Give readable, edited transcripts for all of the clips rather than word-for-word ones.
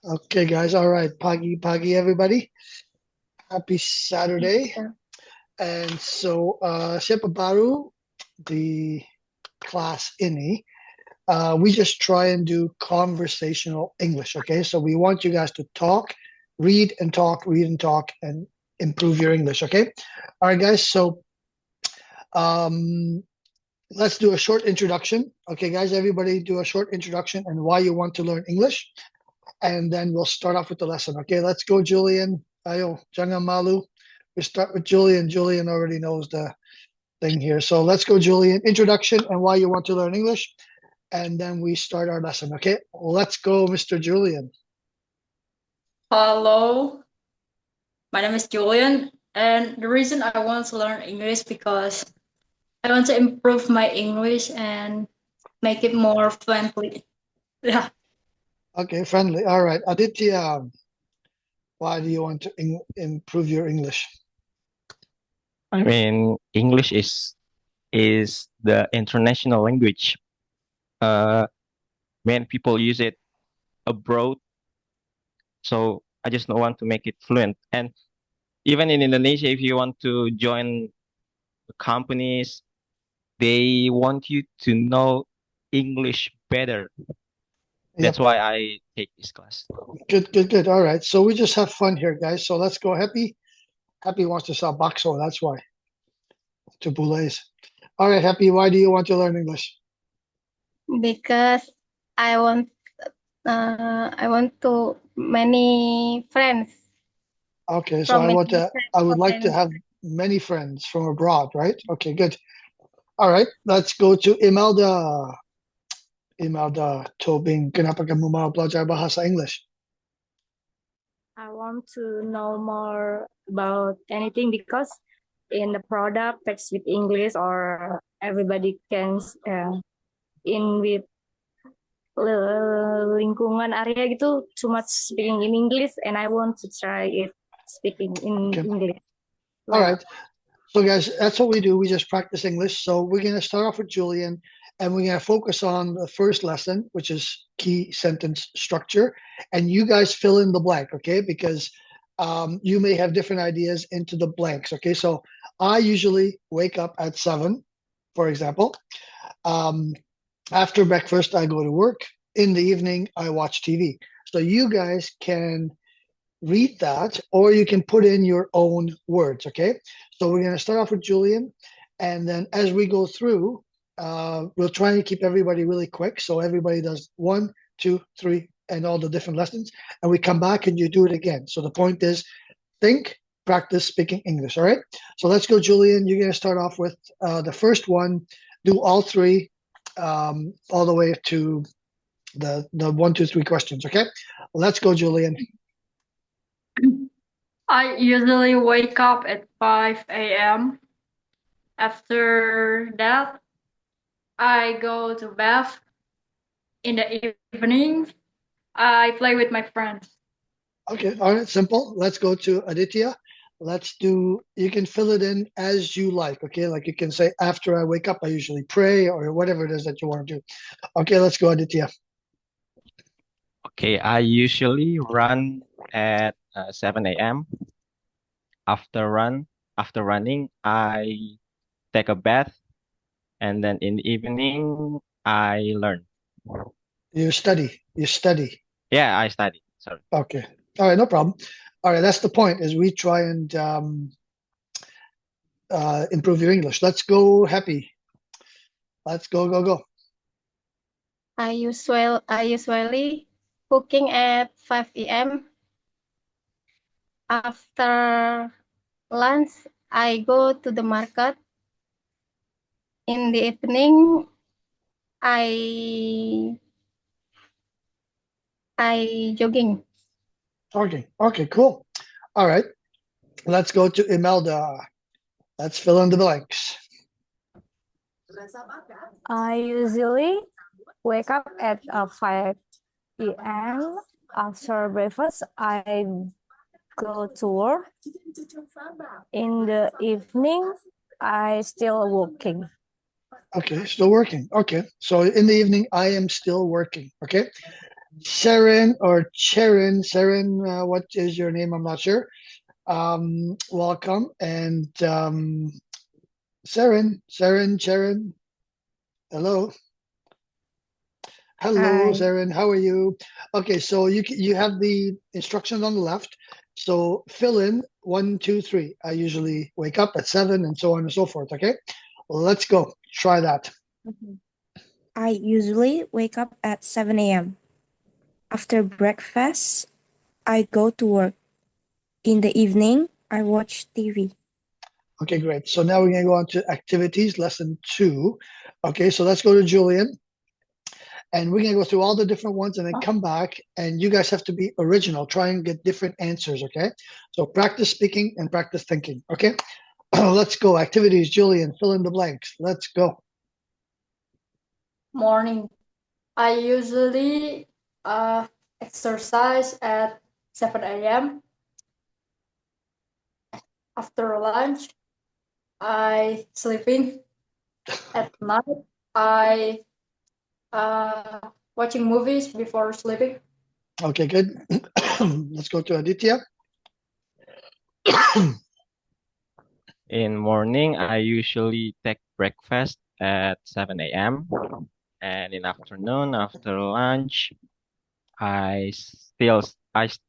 Okay, guys. All right. Pagi, everybody. Happy Saturday. And so, siapa baru the class ini. We just try and do conversational English. Okay, so we want you guys to talk, read and talk, and improve your English. Okay. All right, guys. So, um, let's do a short introduction. Okay, guys. Everybody, do a short introduction and why you want to learn English. And then we'll start off with the lesson. Okay, let's go, Julian. Ayo, jangan malu. We start with Julian. Julian already knows the thing here. So let's go, Julian. Introduction and why you want to learn English. And then we start our lesson. Okay, let's go, Mr. Julian. Hello, my name is Julian, and the reason I want to learn English because I want to improve my English and make it more friendly. Yeah, Okay, friendly. All right, Aditya, why do you want to improve your English? I mean, English is the international language. Many people use it abroad, so I just don't want to make it fluent. And even in Indonesia, if you want to join companies, they want you to know English better. That's Yep. why I take this class. Good. All right, so we just have fun here, guys. So let's go. Happy wants to sell bakso. That's why. To Boulez. All right, Happy, why do you want to learn English? Because I want to many friends. Okay, so From I would like to have many friends from abroad, right? Okay, good. All right, let's go to Imelda. Imelda Tobing, kenapa kamu mau belajar bahasa English? I want to know more about anything because in the product text with English or everybody can in with lingkungan area gitu too much speaking in English and I want to try it speaking in Okay. English. All right. So guys, that's what we do. We just practice English. So we're going to start off with Julian and we're going to focus on the first lesson, which is key sentence structure. And you guys fill in the blank, okay? Because you may have different ideas into the blanks, okay? So I usually wake up at 7, for example. After breakfast, I go to work. In the evening, I watch TV. So you guys can read that or you can put in your own words, okay? So we're going to start off with Julian. And then as we go through, we'll try and keep everybody really quick. So everybody does 1, 2, 3, and all the different lessons. And we come back and you do it again. So the point is think, practice speaking English, all right? So let's go, Julian. You're going to start off with the first one. Do all 3 all the way to the 1, 2, 3 questions, okay? Let's go, Julian. I usually wake up at 5 a.m. After that, I go to bath. In the evening, I play with my friends. Okay, all right, simple. Let's go to Aditya. You can fill it in as you like, okay? Like you can say, after I wake up, I usually pray or whatever it is that you want to do. Okay, let's go, Aditya. Okay, I usually run at 7 a.m. After running, I take a bath, and then in the evening, I learn. You study. Yeah, I study. Sorry. Okay, all right, no problem. All right, that's the point, is we try and improve your English. Let's go, Happy. Let's go. I usually cooking at 5 p.m. After lunch, I go to the market. In the evening, I jogging. Okay, cool. All right, let's go to Imelda. Let's fill in the blanks. I usually wake up at 5 p.m. After breakfast, I go to work. In the evening, I still working. Okay, still working. Okay, so in the evening, I am still working. Okay, Seren or Cherin. Seren, what is your name? I'm not sure. Welcome. And Seren, Cherin. Hello. Hello, Hi. Seren. How are you? Okay, so you have the instructions on the left. So fill in 1, 2, 3. I usually wake up at 7 and so on and so forth. Okay, let's go. Try that. I usually wake up at 7 a.m. After breakfast, I go to work. In the evening, I watch TV. Okay, great. So now we're going to go on to activities, lesson 2. Okay, so let's go to Julian. And we're going to go through all the different ones and then come back. And you guys have to be original. Try and get different answers. Okay, so practice speaking and practice thinking. Okay, let's go. Activities, Julian, fill in the blanks. Let's go. Morning. I usually exercise at 7 a.m. After lunch, I sleeping. At night, I watching movies before sleeping. Okay, good. Let's go to Aditya. In morning, I usually take breakfast at 7 a.m. And in afternoon, after lunch, I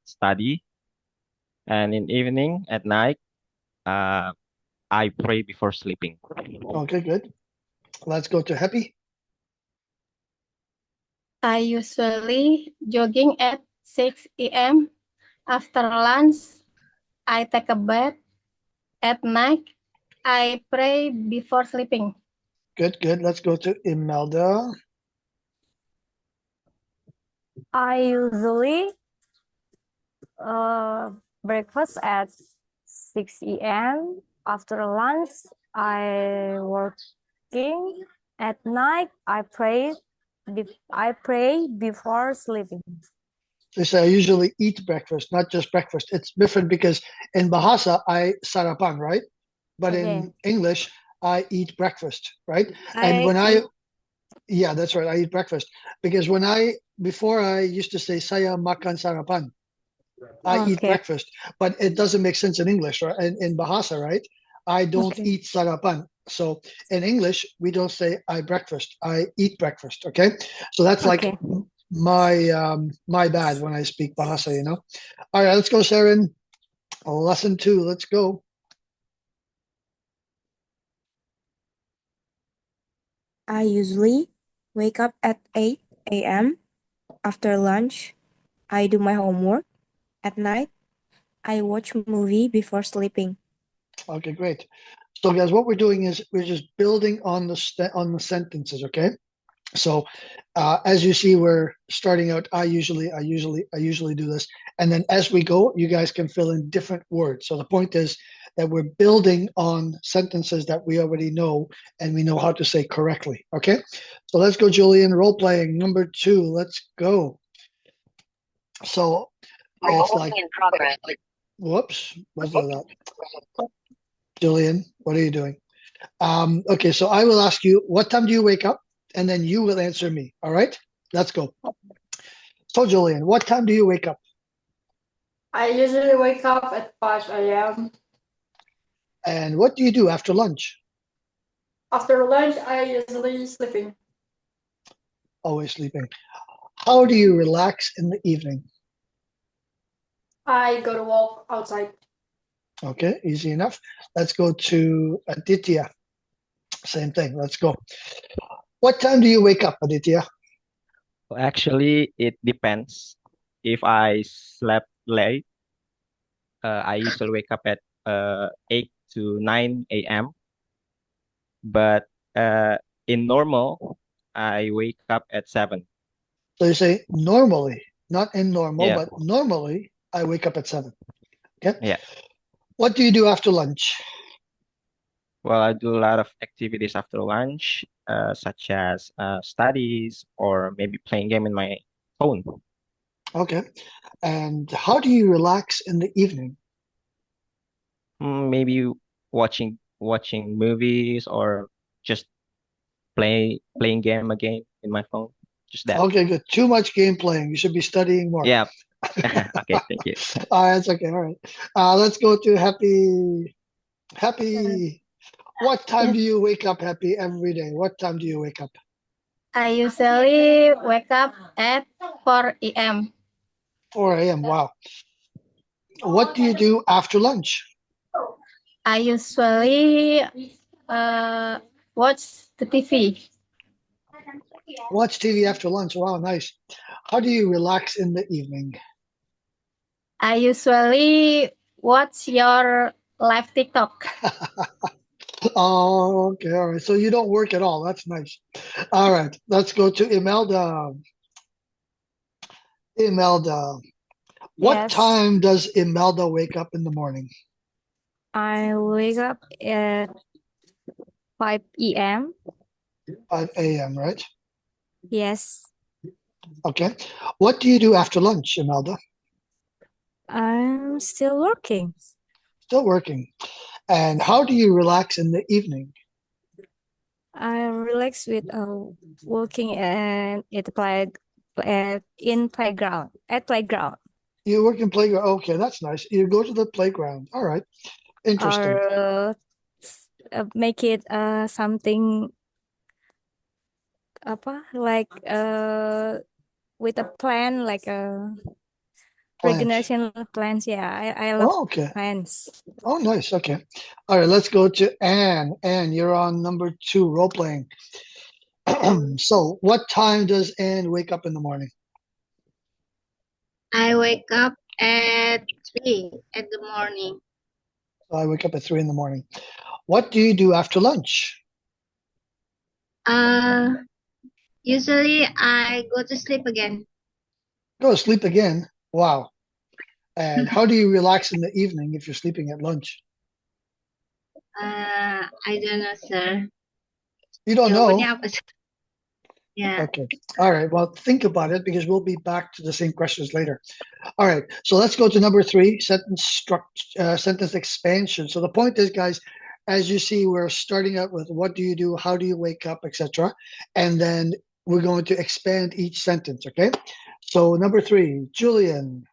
study. And in evening, at night, uh, I pray before sleeping. Okay, good. Let's go to Happy. I usually jogging at 6 a.m. After lunch, I take a bath. At night, I pray before sleeping. Good, good. Let's go to Imelda. I usually breakfast at 6 a.m. After lunch, I working. At night, I pray before sleeping. They say I usually eat breakfast, not just breakfast. It's different because in Bahasa, I sarapan, right? But in English, I eat breakfast, right? And when yeah, that's right, I eat breakfast. Because before I used to say saya makan sarapan, I eat Okay. breakfast, but it doesn't make sense in English, right? In Bahasa, right? I don't Okay. eat sarapan. So in English, we don't say I breakfast. I eat breakfast. Okay, so that's like Okay. my bad when I speak Bahasa. All right, let's go, Saren. Lesson 2. Let's go. I usually wake up at 8 a.m. After lunch, I do my homework. At night, I watch movie before sleeping. Okay, great. So guys, what we're doing is we're just building on the sentences. Okay. So as you see, we're starting out. I usually do this, and then as we go, you guys can fill in different words. So the point is that we're building on sentences that we already know and we know how to say correctly. Okay, so let's go, Julian. Role playing number 2. Let's go. So it's like, whoops, what's that? Julian, what are you doing? Okay, so I will ask you, what time do you wake up? And then you will answer me. All right, let's go. So, Julian, what time do you wake up? I usually wake up at 5 a.m. And what do you do after lunch? After lunch, I usually sleeping. Always sleeping. How do you relax in the evening? I go to walk outside. Okay, easy enough. Let's go to Aditya. Same thing. Let's go. What time do you wake up, Aditya? Well, actually, it depends. If I slept late, I usually wake up at 8 to 9 a.m. But in normal, I wake up at 7. So you say normally, not in normal, Yeah, but normally I wake up at 7. Okay. yeah. What do you do after lunch? Well, I do a lot of activities after lunch, such as studies or maybe playing game in my phone. Okay. And how do you relax in the evening? Maybe watching movies or just playing game again in my phone. Just that. Okay, good. Too much game playing. You should be studying more. Yeah. Okay, thank you. That's okay. All right. Let's go to Happy. Happy. What time Yes. do you wake up, Happy, every day? What time do you wake up? I usually wake up at 4 a.m. 4 a.m. Wow. What do you do after lunch? I usually watch the TV. Watch TV after lunch. Wow, nice. How do you relax in the evening? I usually watch your live TikTok. Oh, okay. All right. So you don't work at all. That's nice. All right. Let's go to Imelda. Imelda. What Yes. time does Imelda wake up in the morning? I wake up at 5 p.m. 5 a.m., right? Yes. Okay. What do you do after lunch, Imelda? I'm still working. Still working. And how do you relax in the evening? I relax with working and in playground at playground You work in playground. Okay, that's nice. You go to the playground. All right. Interesting. or make it something apa like with a plan like Plants. regulation plans. Yeah, I love Oh, okay. plans. Oh, nice. Okay. All right. Let's go to Anne. Anne, you're on number 2, role playing. So, what time does Anne wake up in the morning? I wake up at 3 in the morning. So I wake up at 3 in the morning. What do you do after lunch? Usually I go to sleep again. Go to sleep again. Wow. And how do you relax in the evening if you're sleeping at lunch? I don't know, sir. You don't know? Jawabannya apa, sir? Yeah. Okay. All right. Well, think about it because we'll be back to the same questions later. All right. So let's go to number 3, sentence expansion. So the point is, guys, as you see, we're starting out with what do you do, how do you wake up, etc. And then we're going to expand each sentence. Okay. So number 3, Julian.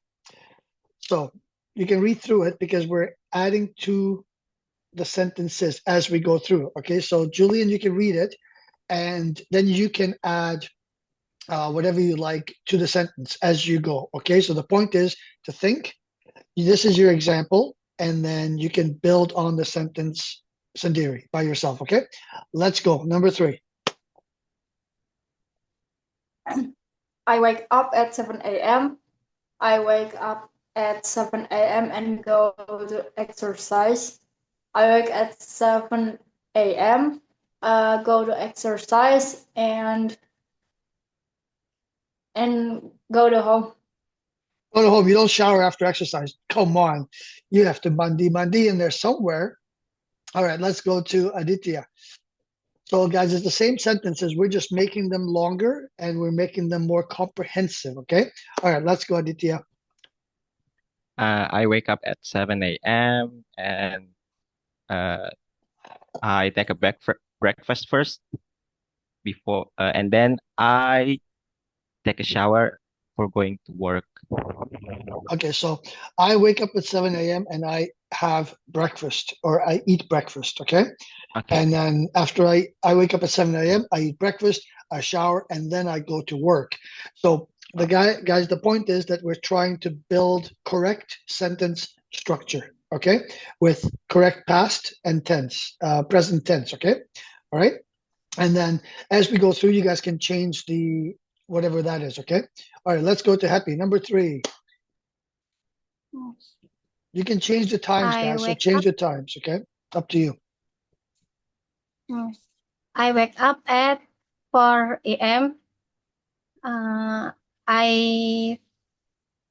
So you can read through it because we're adding to the sentences as we go through. Okay. So Julian, you can read it. And then you can add whatever you like to the sentence as you go. Okay, so the point is to think. This is your example, and then you can build on the sentence, Sandiri, by yourself. Okay, let's go. Number 3. I wake up at 7 a.m. I wake up at 7 a.m. and go to exercise. I wake at 7 a.m. Go to exercise and go to home. Go to home. You don't shower after exercise. Come on, you have to mandi in there somewhere. All right, let's go to Aditya. So, guys, it's the same sentences. We're just making them longer and we're making them more comprehensive. Okay. All right, let's go, Aditya. I wake up at 7 a.m. and I take a breakfast first before, and then I take a shower for going to work. Okay, so I wake up at 7 a.m. and I have breakfast or I eat breakfast. Okay. Okay. And then after I wake up at 7 a.m., I eat breakfast, I shower, and then I go to work. So guys, the point is that we're trying to build correct sentence structure, okay, with correct past and present tense, okay, all right. And then as we go through, you guys can change the whatever that is, okay. All right, let's go to Happy. Number 3. You can change the times, I guys. So wake change up. the times, okay. Up to you. I wake up at 4 a.m. I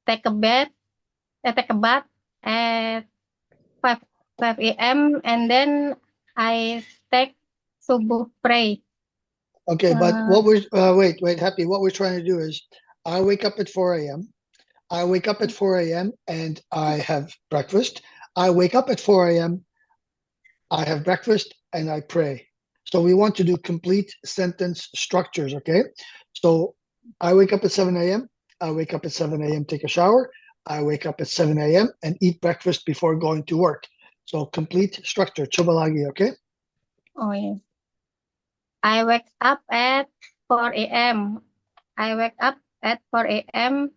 take a bath. I take a bath at 5 a.m. and then I take subuh pray. Okay, but what we're wait, Happy. What we're trying to do is, I wake up at 4 a.m. I wake up at 4 a.m. and I have breakfast. I wake up at 4 a.m. I have breakfast and I pray. So we want to do complete sentence structures, okay? So I wake up at 7 a.m. I wake up at 7 a.m., take a shower. I wake up at 7 a.m. and eat breakfast before going to work. So complete structure. Coba lagi, okay? Oh, yes. I wake up at 4 a.m. I wake up at 4 a.m.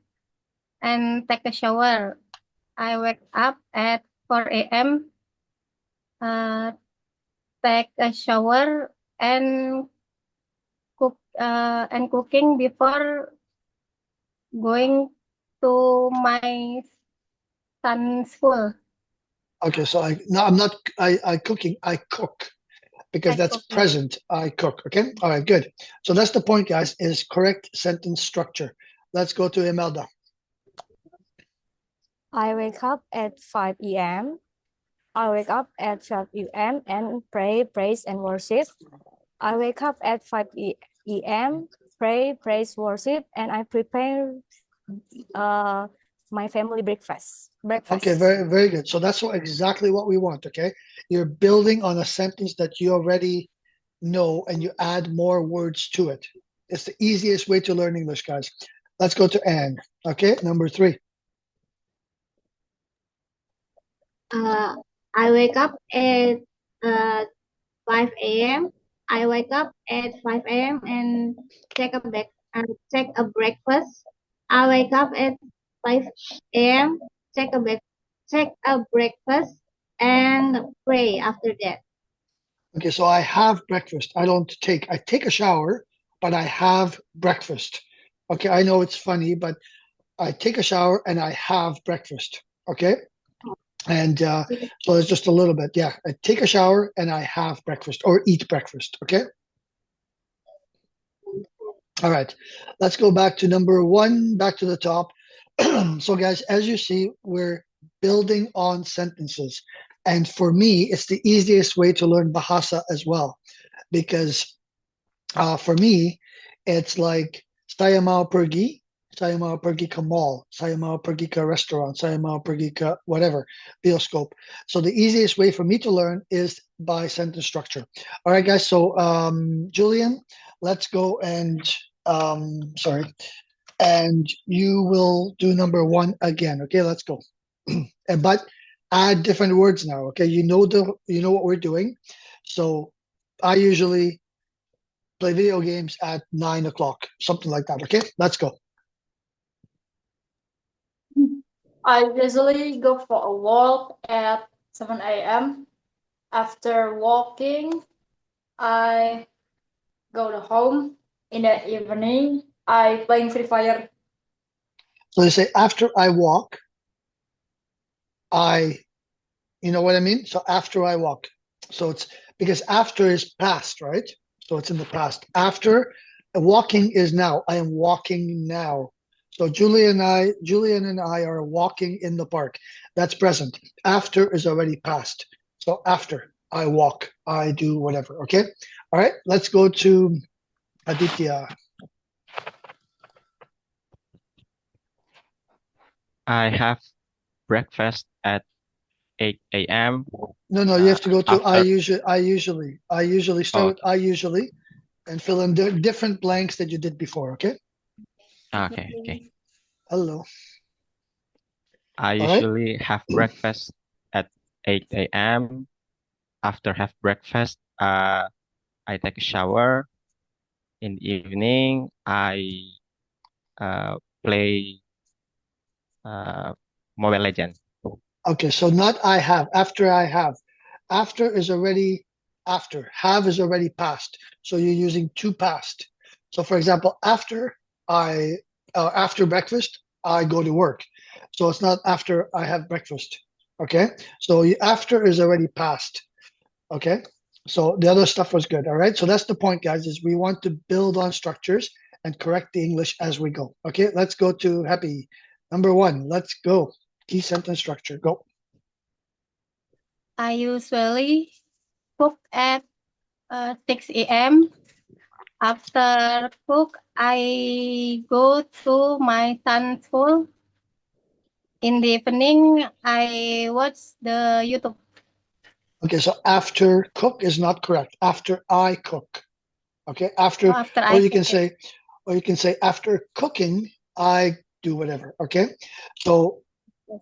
and take a shower. I wake up at 4 a.m. Take a shower and cooking before going to my son's school. Okay, so I'm not I cooking, I cook because that's cooking. present. I cook. Okay. All right, good. So that's the point, guys, is correct sentence structure. Let's go to Imelda. I wake up at 5 a.m. I wake up at 12 a.m. and pray, praise, and worship. I wake up at 5 a.m., pray, praise, worship, and I prepare my family breakfast. Okay, very, very good. So that's exactly what we want, okay? You're building on a sentence that you already know and you add more words to it. It's the easiest way to learn English, guys. Let's go to Anne. Okay, number 3. I wake up at 5 a.m. I wake up at 5 a.m. and take a breakfast. I wake up at 5 a.m. Take a breakfast and pray after that. Okay, so I have breakfast. I take a shower, but I have breakfast. Okay, I know it's funny, but I take a shower and I have breakfast. Okay. And so it's just a little bit. Yeah, I take a shower and I have breakfast or eat breakfast. Okay. All right. Let's go back to number 1, back to the top. So, guys, as you see, we're building on sentences. And for me, it's the easiest way to learn Bahasa as well. Because for me, it's like saya mau pergi ke mall, saya mau pergi ke restaurant, saya mau pergi ke whatever, bioskop. So the easiest way for me to learn is by sentence structure. All right, guys. So Julian, let's go and and you will do number 1 again. Okay, let's go. But add different words now. Okay, you know what we're doing. So I usually play video games at 9 o'clock, something like that. Okay, let's go. I usually go for a walk at 7 a.m. After walking, I go to home. In the evening, I playing Free Fire. So they say after I walk, you know what I mean? So after I walk. So it's because after is past, right? So it's in the past. After walking is now. I am walking now. So Julian and I are walking in the park. That's present. After is already past. So after I walk, I do whatever. Okay. All right. Let's go to Aditya. I have breakfast at 8 a.m. No, you have to go to after- I usually start with I usually and fill in different blanks that you did before. Okay. Okay. Hello. I All right. usually have breakfast at 8 a.m. After have breakfast, I take a shower. In the evening, I play Mobile Legends. Okay, so not I have, after I have. After is already after. Have is already past. So you're using two past. So for example, after breakfast, I go to work. So it's not after I have breakfast. Okay, so after is already past. Okay, so the other stuff was good. All right, so that's the point, guys, is we want to build on structures and correct the English as we go. Okay, let's go to Happy. Number 1, let's go. Key sentence structure, go. I usually cook at 6 a.m. After cook, I go to my son's school. In the evening, I watch the YouTube. Okay, so after cook is not correct. After I cook. Okay, after, After or I you can cook, say, or you can say after cooking, I do whatever. Okay. So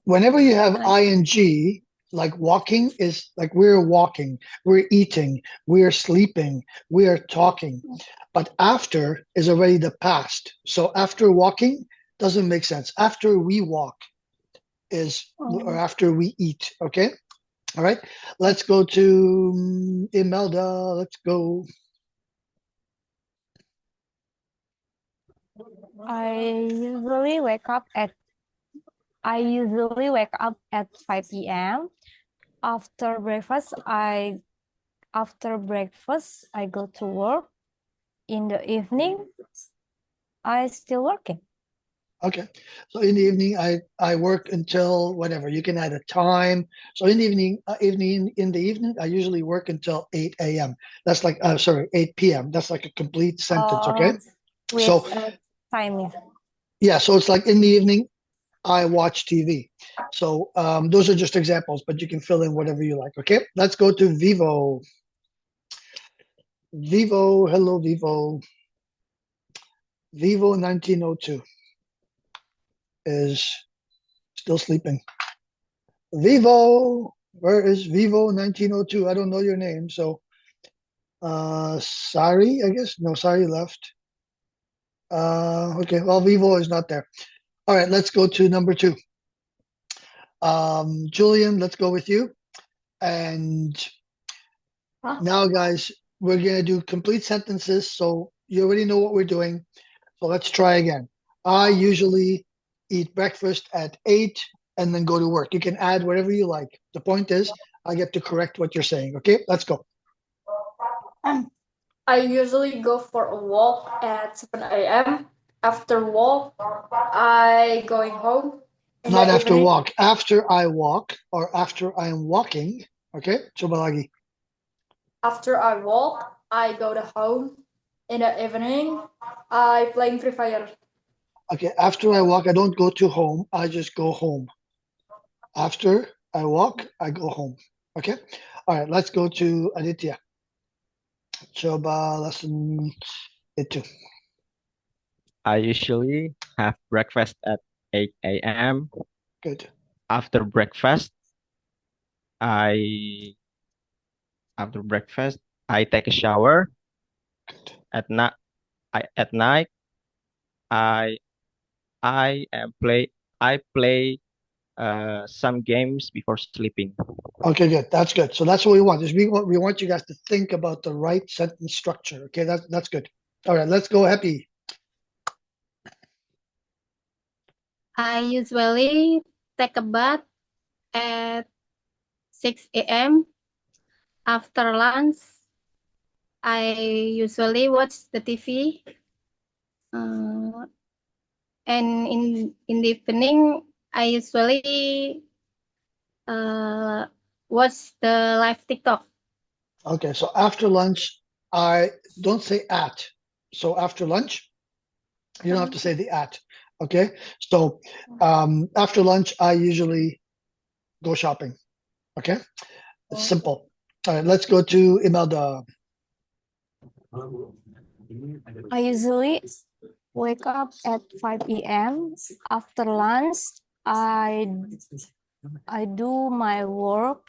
whenever you have ing, like walking is like we're walking, we're eating, we're sleeping, we're talking. But after is already the past. So after walking doesn't make sense. After we walk is, or after we eat. Okay. All right. Let's go to Imelda. Let's go. I usually wake up at 5 p.m. After breakfast, I go to work. In the evening, I still working. Okay. So in the evening, I work until whatever. You can add a time. So in the evening, in the evening, I usually work until 8 a.m. That's like, sorry, 8 p.m. That's like a complete sentence. Okay. With So time, yeah. yeah. So it's like in the evening, I watch TV. So those are just examples, but you can fill in whatever you like. Okay. Let's go to Vivo. Vivo. Hello, Vivo. Vivo 1902 is still sleeping. Vivo, where is Vivo 1902? I don't know your name. So, Sari, I guess. No, Sari left. Okay, well, Vivo is not there. All right, let's go to number 2. Julian, let's go with you. And now, guys, we're going to do complete sentences. So you already know what we're doing. So let's try again. I usually eat breakfast at 8 and then go to work. You can add whatever you like. The point is, I get to correct what you're saying. Okay, let's go. I usually go for a walk at 7 a.m. After walk, I going home in Not the after evening. walk. After I walk or after I am walking. Okay, coba lagi. After I walk, I go to home. In the evening, I playing Free Fire. Okay, after I walk, I don't go to home. I just go home. After I walk, I go home. Okay. All right, let's go to Aditya. Coba lesson 2. I usually have breakfast at 8 a.m. Good. After breakfast, I after breakfast, I take a shower. Good. At night, at night, I I play some games before sleeping. Okay, good. That's good. So that's what we want. Is we want you guys to think about the right sentence structure. Okay, that's good. All right, let's go. Happy. I usually take a bath at 6 a.m. After lunch, I usually watch the TV. And in the evening, I usually watch the live TikTok. Okay, so after lunch, I don't say at. So after lunch, you don't have to say the at. Okay, so after lunch, I usually go shopping. Okay, it's simple. All right, let's go to Imelda. I usually wake up at 5 p.m. After lunch, I do my work.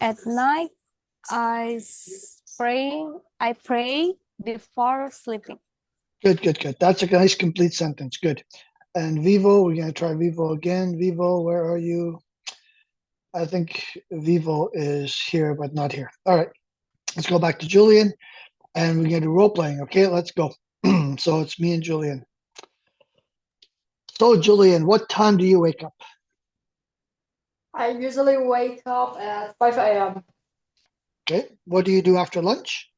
At night, I pray before sleeping. Good, good, good. That's a nice complete sentence. Good. And Vivo, we're gonna try Vivo again. Vivo, where are you? I think Vivo is here, but not here. All right, let's go back to Julian, and we're gonna do role playing. Okay, let's go. So it's me and Julian. So Julian, what time do you wake up? I usually wake up at 5 a.m. Okay, what do you do after lunch?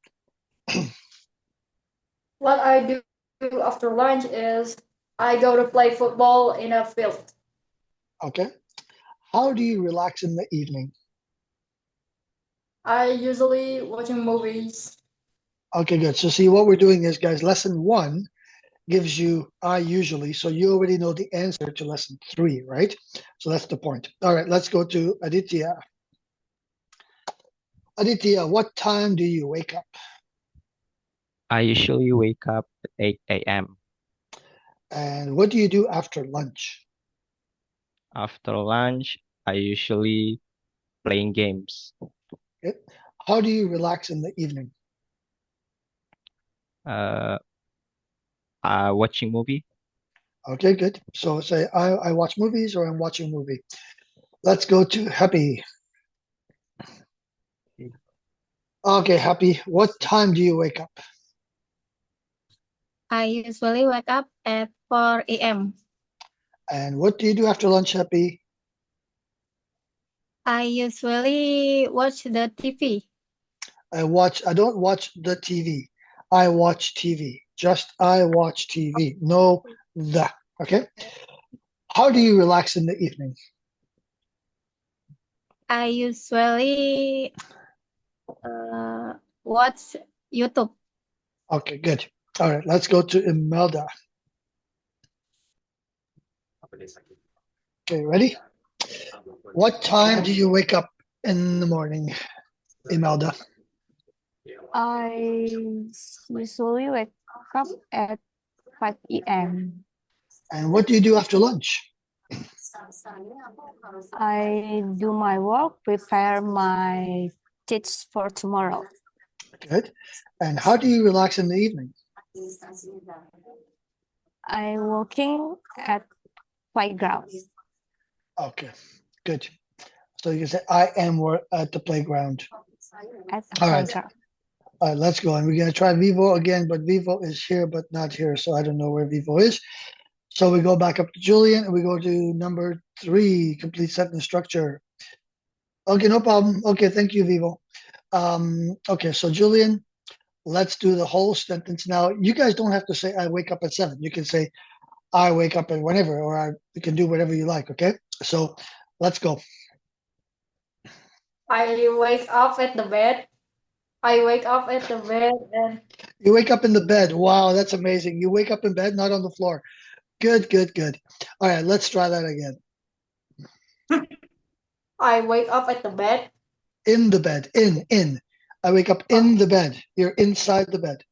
What I do after lunch is I go to play football in a field. Okay, how do you relax in the evening? I usually watching movies. Okay, good. So see, what we're doing is, guys, lesson 1 gives you I usually, so you already know the answer to lesson 3, right? So that's the point. All right, let's go to Aditya. Aditya, what time do you wake up? I usually wake up at 8 a.m. And what do you do after lunch? After lunch, I usually playing games. Okay. How do you relax in the evening? Uh, watching movie. Okay, good. So say I watch movies or I'm watching a movie. Let's go to Happy. Okay, Happy. What time do you wake up? I usually wake up at 4 a.m. And what do you do after lunch, Happy? I usually watch the TV. I don't watch the TV. I watch TV. Just I watch TV. No the. Okay. How do you relax in the evening? I usually watch YouTube. Okay, good. All right, let's go to Imelda. Okay, ready? What time do you wake up in the morning, Imelda? I usually wake up at 5 a.m. And what do you do after lunch? I do my work, prepare my teach for tomorrow. Good. And how do you relax in the evening? I working at playground. Okay, good. So you can say I am at the playground. At the All right. playground. All right, let's go. And we're gonna try Vivo again, but Vivo is here but not here, so I don't know where Vivo is. So we go back up to Julian and we go to number 3, complete sentence structure. Okay, no problem. Okay, thank you, Vivo. Okay, so Julian, let's do the whole sentence now. You guys don't have to say I wake up at 7. You can say I wake up at whenever, or you can do whatever you like, okay? So let's go. I wake up at the bed. I wake up at the bed and You wake up in the bed. Wow, that's amazing. You wake up in bed, not on the floor. Good, good, good. All right, let's try that again. I wake up at the bed. In the bed, in. I wake up in the bed. You're inside the bed.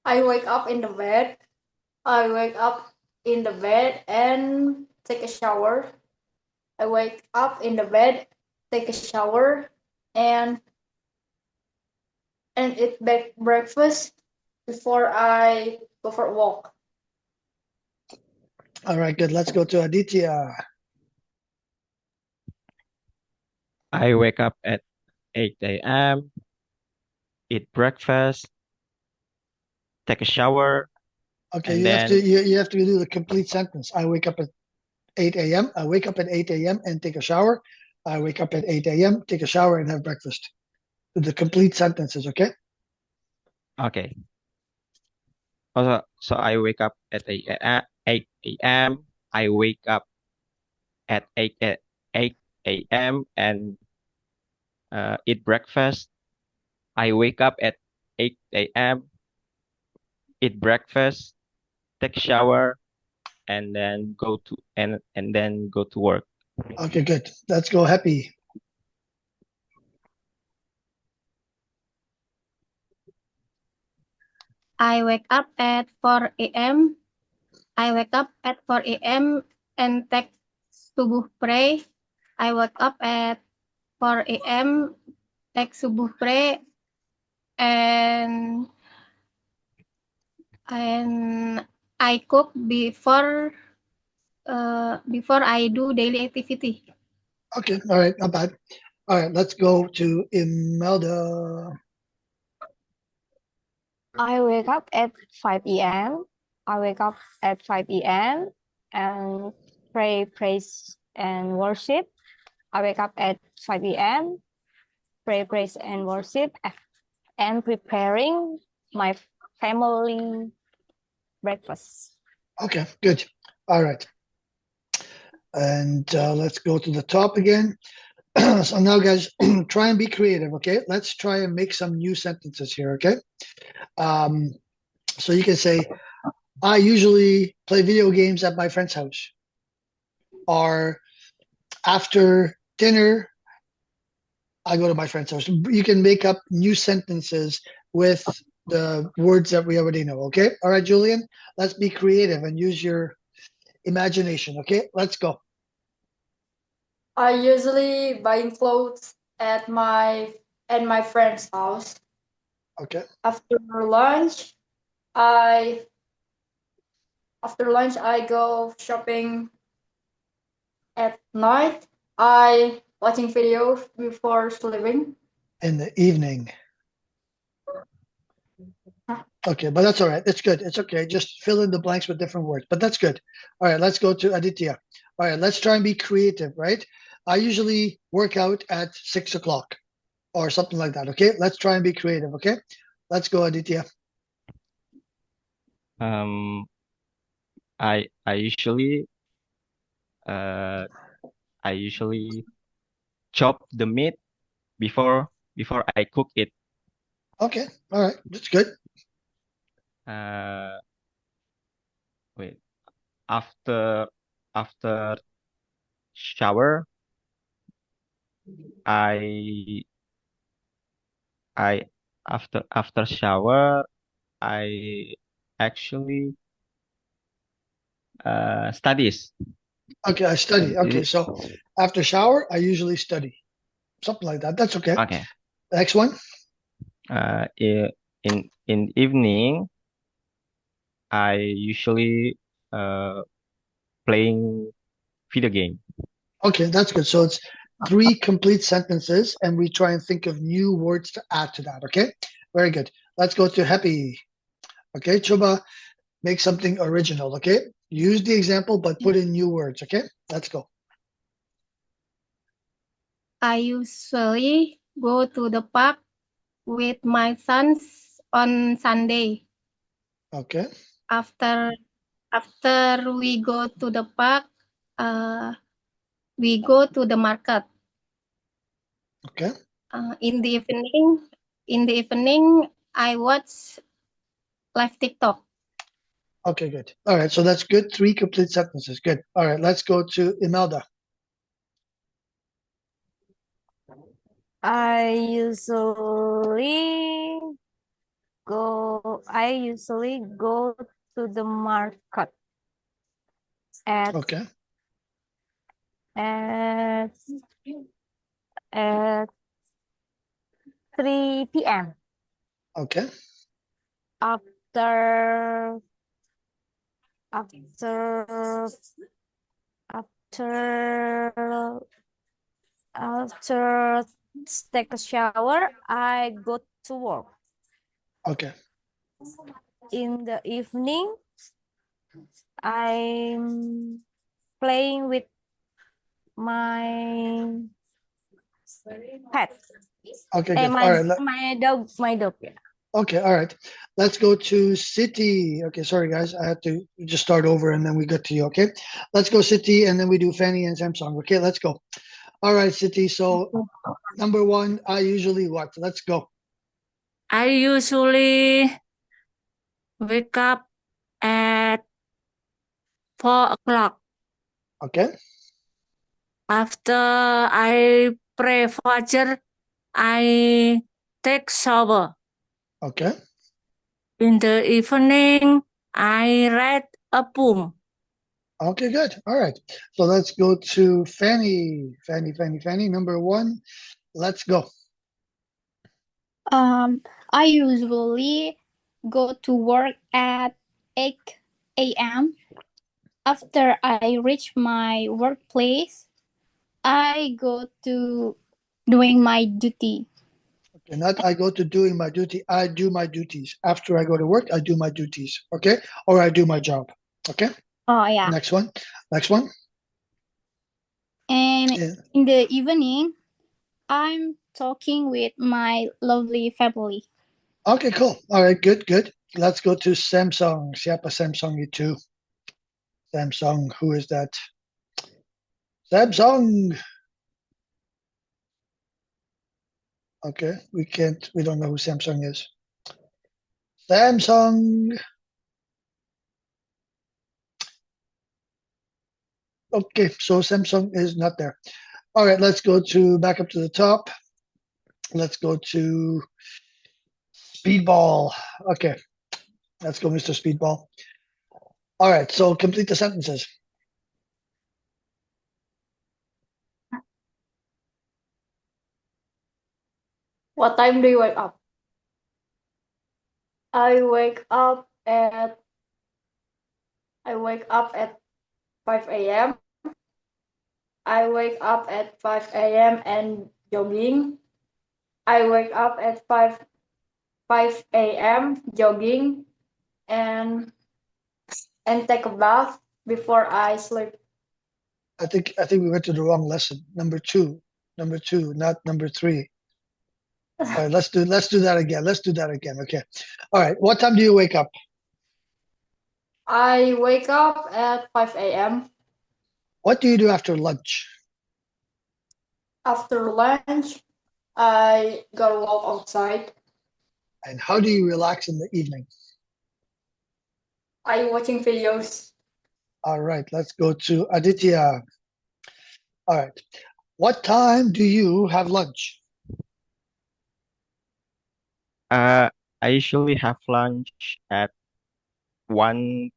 I wake up in the bed. I wake up in the bed and take a shower. I wake up in the bed, take a shower, and eat breakfast before I go for a walk. All right, good. Let's go to Aditya. I wake up at 8 a.m., eat breakfast, take a shower, Okay, and you have then to you have to do the complete sentence. I wake up at 8 a.m. I wake up at 8 a.m. and take a shower. I wake up at 8 a.m., take a shower, and have breakfast. The complete sentences, okay? okay. Also, so I wake up at 8 a.m. I wake up at 8 a.m. and eat breakfast. I wake up at 8 a.m., eat breakfast, take a shower, and then go to work. Okay, good. Let's go Happy. I wake up at 4 a.m. I wake up at 4 a.m. and take subuh pray. I wake up at 4 a.m. take subuh pray and I cook before I do daily activity. Okay, all right, not bad. All right, let's go to Imelda. I wake up at 5 a.m. I wake up at 5 a.m. and pray, praise, and worship. I wake up at 5 a.m., pray, praise, and worship, and preparing my family breakfast. Okay, good. All right. And let's go to the top again. So now, guys, try and be creative, okay? Let's try and make some new sentences here, okay? So you can say, I usually play video games at my friend's house. Or after dinner, I go to my friend's house. You can make up new sentences with the words that we already know. Okay. All right, Julian. Let's be creative and use your imagination. Okay. Let's go. I usually buying clothes at my friend's house. Okay. After lunch, I I go shopping. At night, I watching videos before sleeping. In the evening. Okay, but that's all right. It's good. It's okay. Just fill in the blanks with different words, but that's good. All right, let's go to Aditya. All right, let's try and be creative, right? I usually work out at 6 o'clock or something like that. Okay, let's try and be creative. Okay, let's go, Aditya. Um, I usually uh I usually chop the meat before I cook it. Okay, all right, that's good. Uh, Wait. After after shower, I I after shower, I actually studies. Okay, I study. Okay, so after shower, I usually study. Something like that. That's okay. Okay. Next one. In evening, I usually playing video game. Okay, that's good. So it's 3 complete sentences, and we try and think of new words to add to that. Okay, very good. Let's go to happy. Okay, Chuba, make something original. Okay, use the example, but put in new words. Okay, let's go. I usually go to the park with my sons on Sunday. Okay, After we go to the park, we go to the market. okay, In the evening, I watch live TikTok. okay, good. All right, so that's good. 3 complete sentences. Good. All right, let's go to Imelda. I usually I usually go to the market at Okay, at at 3 p.m. okay, after after after after take a shower, I go to work. okay, In the evening, I'm playing with my pet. okay, good. All right, My dog. Yeah. okay, all right. Let's go to City. Okay, sorry guys, I had to just start over and then we got to you. Okay, let's go City, and then we do Fanny and Samsung. Okay, let's go. All right, City. So number 1, I usually what? Let's go. I usually wake up at 4 o'clock. Okay, After I pray Fajr, I take shower. okay, In the evening, I read a poem. okay, good. All right. So let's go to Fanny. Fanny. Number 1, let's go. I usually go to work at 8 a.m. After I reach my workplace, I go to doing my duty. Okay, not I go to doing my duty. I do my duties. After I go to work, I do my duties. Okay, or I do my job. Okay. Oh, yeah. Next one. Next one. And Yeah. in the evening, I'm talking with my lovely family. Okay, cool. All right, good. Let's go to Samsung. Siapa Samsung itu? Samsung. Who is that? Samsung. Okay, we don't know who Samsung is. Samsung. Okay, so Samsung is not there. All right, let's go to back up to the top. Let's go to Speedball. Okay, let's go, Mr. Speedball. All right, so complete the sentences. What time do you wake up? I wake up at 5 a.m. I wake up at 5 a.m. and jogging. I wake up at 5 a.m. jogging and take a bath before I sleep. I think we went to the wrong lesson. Number two, not number 3. All right, let's do that again. Okay. All right. What time do you wake up? I wake up at 5 a.m. What do you do after lunch? After lunch, I go walk outside. And how do you relax in the evening? I watching videos. All right, let's go to Aditya. All right. What time do you have lunch? I usually have lunch at 1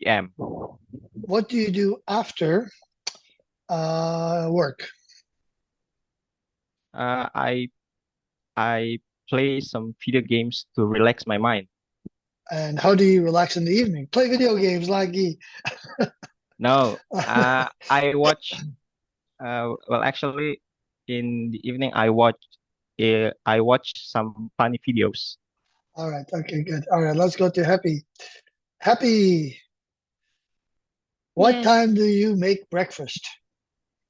p.m. What do you do after work? I play some video games to relax my mind. And how do you relax in the evening? Play video games, lagi. No, I watch. Well, actually, in the evening, I watch some funny videos. All right. Okay, good. All right, let's go to Happy. Happy, what Yes. time do you make breakfast?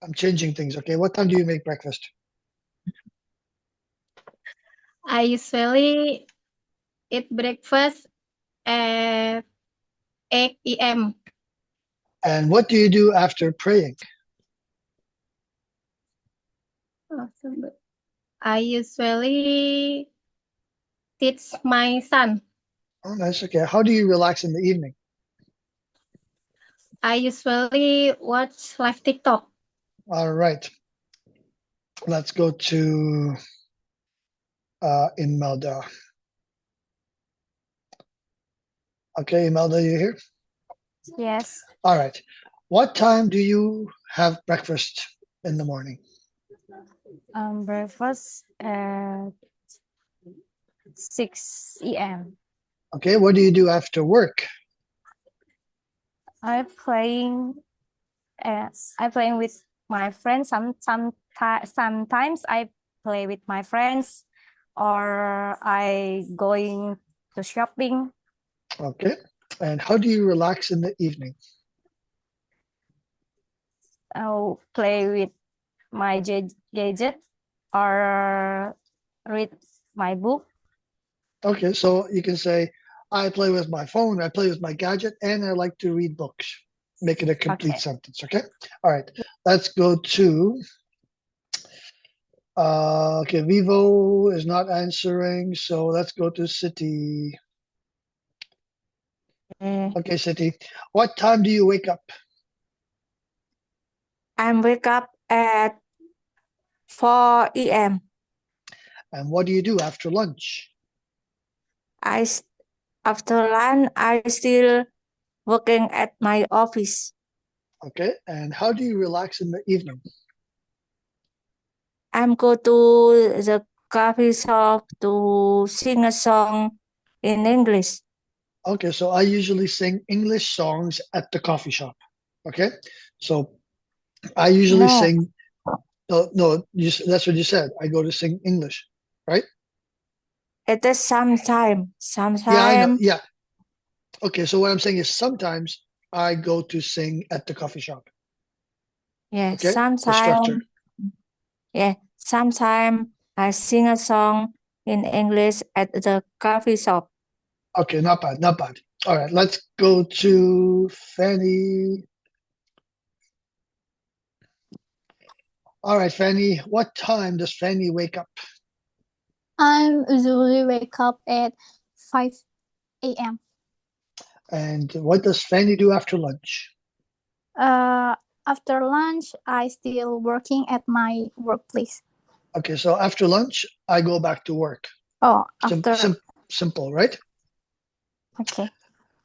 I'm changing things. Okay, what time do you make breakfast? I usually eat breakfast at 8 a.m. And what do you do after praying? I usually teach my son. Oh, nice. Okay. How do you relax in the evening? I usually watch live TikTok. All right. Let's go to Imelda. Okay, Imelda, you here? Yes. All right. What time do you have breakfast in the morning? Breakfast at 6 a.m. Okay. What do you do after work? I playing with my friends. Sometimes I play with my friends, or I going to shopping. Okay. And how do you relax in the evening? I'll play with my gadget or read my book. Okay, so you can say, I play with my phone, I play with my gadget, and I like to read books. Make it a complete Okay. sentence, okay? All right, let's go to, okay, Vivo is not answering, so let's go to City. Okay, City, what time do you wake up? I wake up at 4 a.m. And what do you do after lunch? After lunch, I still working at my office. Okay, and how do you relax in the evening? I'm go to the coffee shop to sing a song in English. Okay, so I usually sing English songs at the coffee shop. Okay, so I usually No, sing. No, that's what you said. I go to sing English, right? it is sometime. Yeah, I know. Sometime, Yeah. Okay, so what I'm saying is sometimes I go to sing at the coffee shop. yeah, Okay, the structure. sometime I sing a song in English at the coffee shop. Okay, not bad, not bad. All right, let's go to Fanny. All right, Fanny, what time does Fanny wake up? I usually wake up at 5 a.m. And what does Fanny do after lunch? After lunch, I still working at my workplace. Okay, so after lunch, I go back to work. Oh, Sim- after sim- Simple, right? Okay.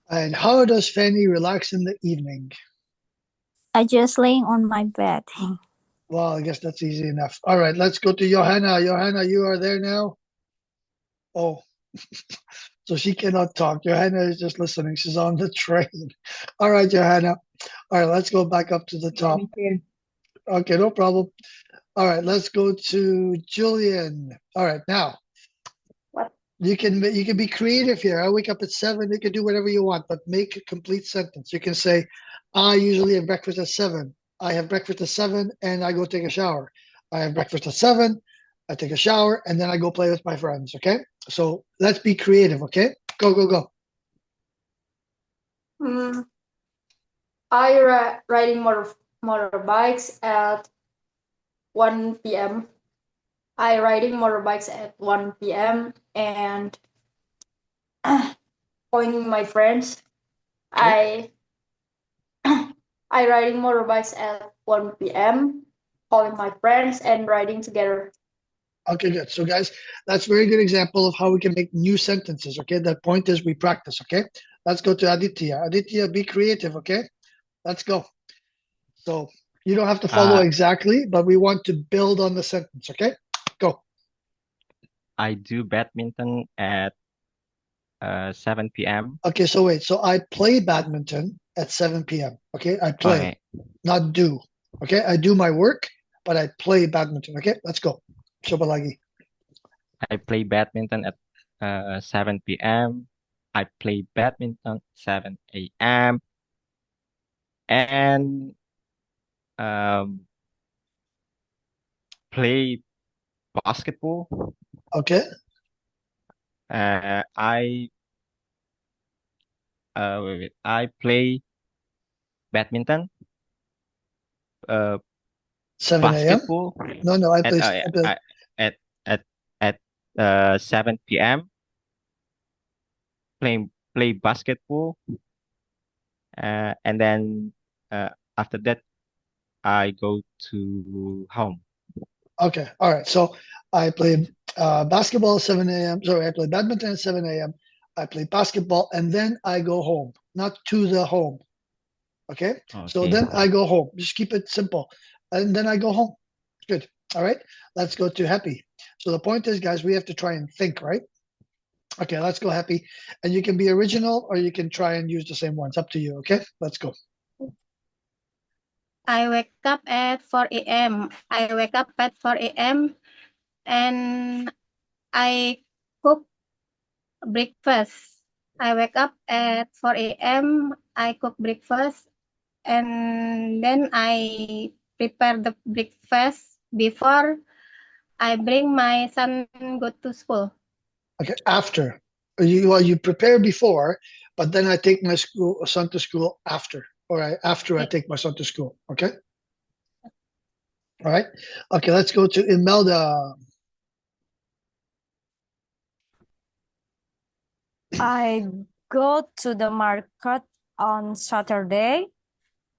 And how does Fanny relax in the evening? I just laying on my bed. Well, I guess that's easy enough. All right, let's go to Johanna. Johanna, you are there now? Oh, so she cannot talk. Johanna is just listening. She's on the train. All right, Johanna. All right, let's go back up to the top. Okay, no problem. All right, let's go to Julian. All right, now What? you can be creative here. I wake up at 7. You can do whatever you want, but make a complete sentence. You can say, I usually have breakfast at 7. I have breakfast at 7 and I go take a shower. I have breakfast at 7. I take a shower and then I go play with my friends. Okay, so let's be creative. Okay, go go go. I riding motorbikes at 1 p.m. I riding motorbikes at 1 p.m. and calling my friends. Okay. I riding motorbikes at 1 p.m. calling my friends and riding together. Okay, good. So, guys, that's a very good example of how we can make new sentences. Okay, the point is we practice. Okay, let's go to Aditya. Aditya, be creative. Okay, let's go. So you don't have to follow exactly, but we want to build on the sentence. Okay, go. I do badminton at 7 p.m. Okay, so wait. So I play badminton at 7 p.m. Okay, I play, Okay. not do. Okay, I do my work, but I play badminton. Okay, let's go. Coba lagi. I play badminton at 7 p.m. I play badminton 7 a.m. and play basketball. Okay. I wait, I play badminton, 7 a.m. basketball No, I at play. uh, I play. at at at 7 p.m. Play basketball, and then after that I go to home. Okay, all right. So I played basketball at 7 a.m. Sorry, I played badminton at 7 a.m. I play basketball and then I go home, not to the home. Okay, so Okay. then I go home. Just keep it simple. And then I go home. Good. All right, let's go to Happy. So the point is, guys, we have to try and think, right? Okay, let's go Happy. And you can be original or you can try and use the same ones. Up to you. Okay, let's go. I wake up at 4 a.m. I wake up at 4 a.m. and I cook breakfast. I wake up at 4 a.m. I cook breakfast and then I prepare the breakfast before I bring my son go to school. Okay, after you prepare before, but then I take my son to school after, or after I take my son to school. Okay. All right. Okay, let's go to Imelda. I go to the market on Saturday.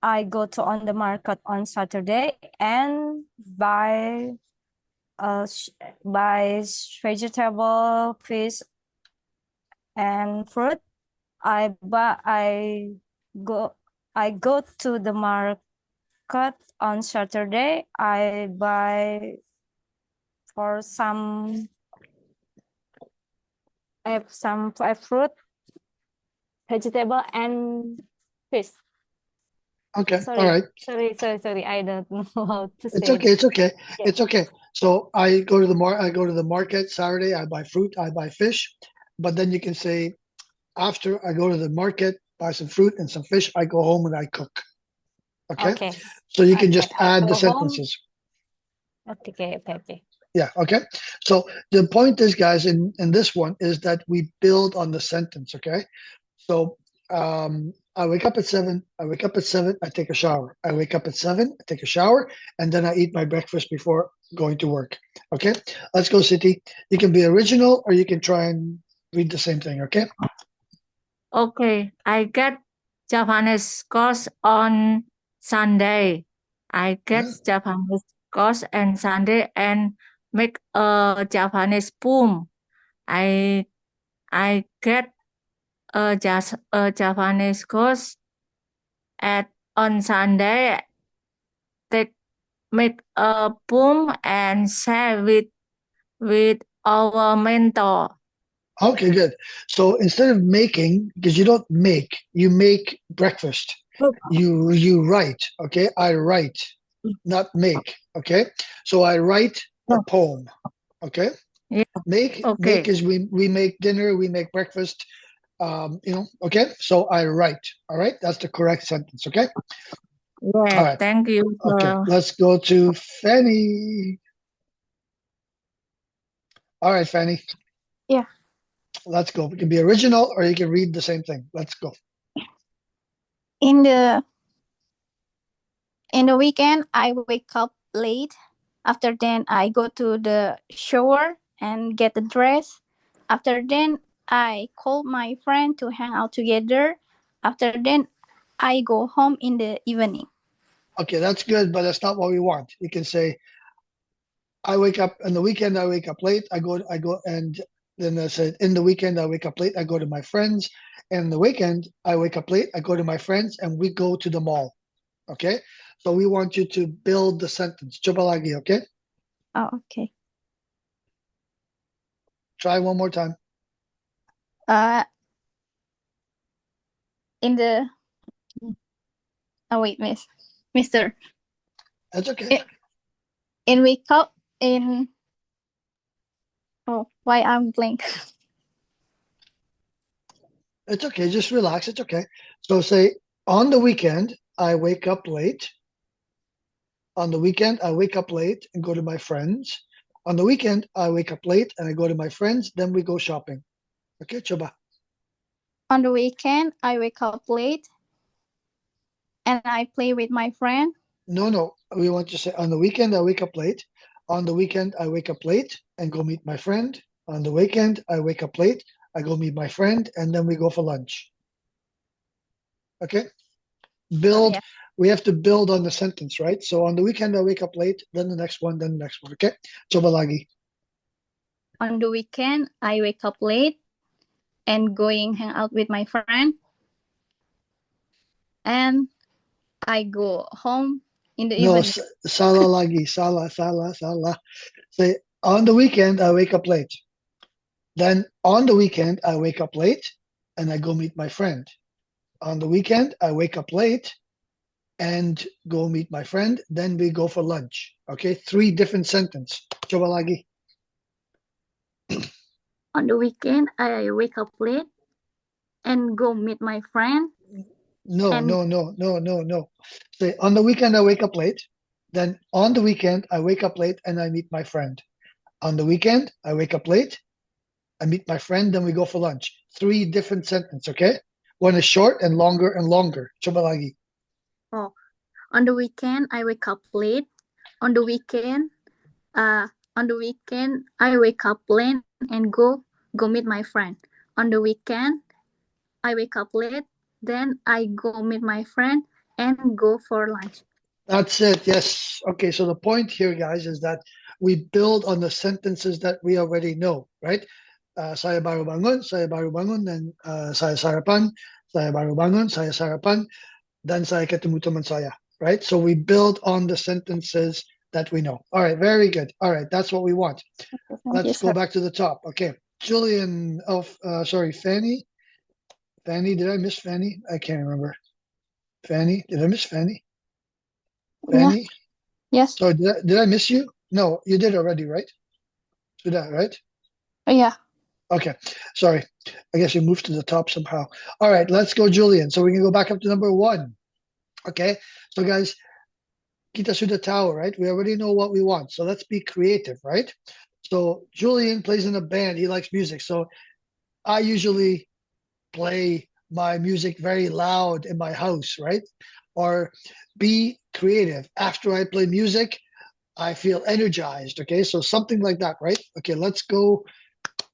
I go to on the market on Saturday and buy buy vegetable, fish, and fruit. Go I go to the market on Saturday. I buy for some fruit, vegetable, and fish. Okay. Sorry, All right. sorry. I don't know how to It's say okay. It's okay. Yeah. It's okay. So I go to the market Saturday. I buy fruit. I buy fish. But then you can say after I go to the market, buy some fruit and some fish. I go home and I cook. Okay. Okay. So you can just I add the go home. sentences. Okay. Yeah. Okay. So the point is, guys, in this one is that we build on the sentence. Okay. So I wake up at 7. I wake up at 7. I take a shower. I wake up at 7. I take a shower, and then I eat my breakfast before going to work. Okay. Let's go, City. You can be original, or you can try and read the same thing. Okay. Okay, I get Japanese course on Sunday. I get Yeah. Japanese course on Sunday and make a Japanese poem. I I get a Japanese course at on Sunday. Take make a poem and share with our mentor. Okay, good. So instead of making, because you don't make, you make breakfast. You write. Okay, I write, not make. Okay, so I write a poem. Okay, Yeah. make Okay. is we make dinner, we make breakfast. Okay. So I write. All right, that's the correct sentence. Okay. Yeah. All right. Thank you. Okay, let's go to Fanny. All right, Fanny. Yeah. Let's go. It can be original or you can read the same thing. Let's go. In the weekend, I wake up late. After then, I go to the shower and get the dress. After then, I call my friend to hang out together. After then, I go home in the evening. Okay, that's good, but that's not what we want. You can say, I wake up on the weekend, I wake up late, and then I said, in the weekend, I wake up late, I go to my friends. And the weekend, I wake up late, I go to my friends, and we go to the mall. Okay? So we want you to build the sentence. Coba lagi, okay? Oh, okay. Try one more time. In the Mister. That's okay. In wake up in. Oh, why I'm blank. It's okay. Just relax. It's okay. So say, on the weekend, I wake up late. On the weekend, I wake up late and go to my friends. On the weekend, I wake up late and I go to my friends. Then we go shopping. Okay, coba. On the weekend, I wake up late and I play with my friend. No. We want to say, on the weekend, I wake up late. On the weekend, I wake up late and go meet my friend. On the weekend, I wake up late. I go meet my friend, and then we go for lunch. Okay? Build. Yeah. We have to build on the sentence, right? So on the weekend, I wake up late, then the next one, then the next one. Okay? Coba lagi. On the weekend, I wake up late and going hang out with my friend. And I go home in the No, evening. salah lagi. Salah. Say, on the weekend, I wake up late. Then on the weekend, I wake up late and I go meet my friend. On the weekend, I wake up late and go meet my friend. Then we go for lunch. Okay, 3 different sentences. Coba lagi. On the weekend, I wake up late and go meet my friend. No. Say, on the weekend, I wake up late. Then on the weekend, I wake up late and I meet my friend. On the weekend, I wake up late, I meet my friend, then we go for lunch. 3 different sentences, okay? One is short and longer. Coba lagi. Oh, on the weekend, I wake up late. On the weekend, I wake up late and go meet my friend. On the weekend, I wake up late, then I go meet my friend and go for lunch. That's it. Yes. Okay. So the point here, guys, is that we build on the sentences that we already know, right? Saya baru bangun, then saya sarapan, saya baru bangun, saya sarapan, then saya ketemu teman saya, right? So we build on the sentences that we know. All right. Very good. All right. That's what we want. Let's go back to the top. Okay. Julian, Fanny. Fanny, did I miss Fanny? I can't remember. Fanny, did I miss Fanny? Fanny? Yes. So did I miss you? No, you did already, right? Do that, right? Yeah. Okay. Sorry. I guess you moved to the top somehow. All right, let's go, Julian. So we can go back up to number 1. Okay. So guys, kita sudah tahu, right? We already know what we want. So let's be creative, right? So Julian plays in a band. He likes music. So I usually play my music very loud in my house, right? Or be creative. After I play music, I feel energized. Okay, so something like that, right? Okay, let's go.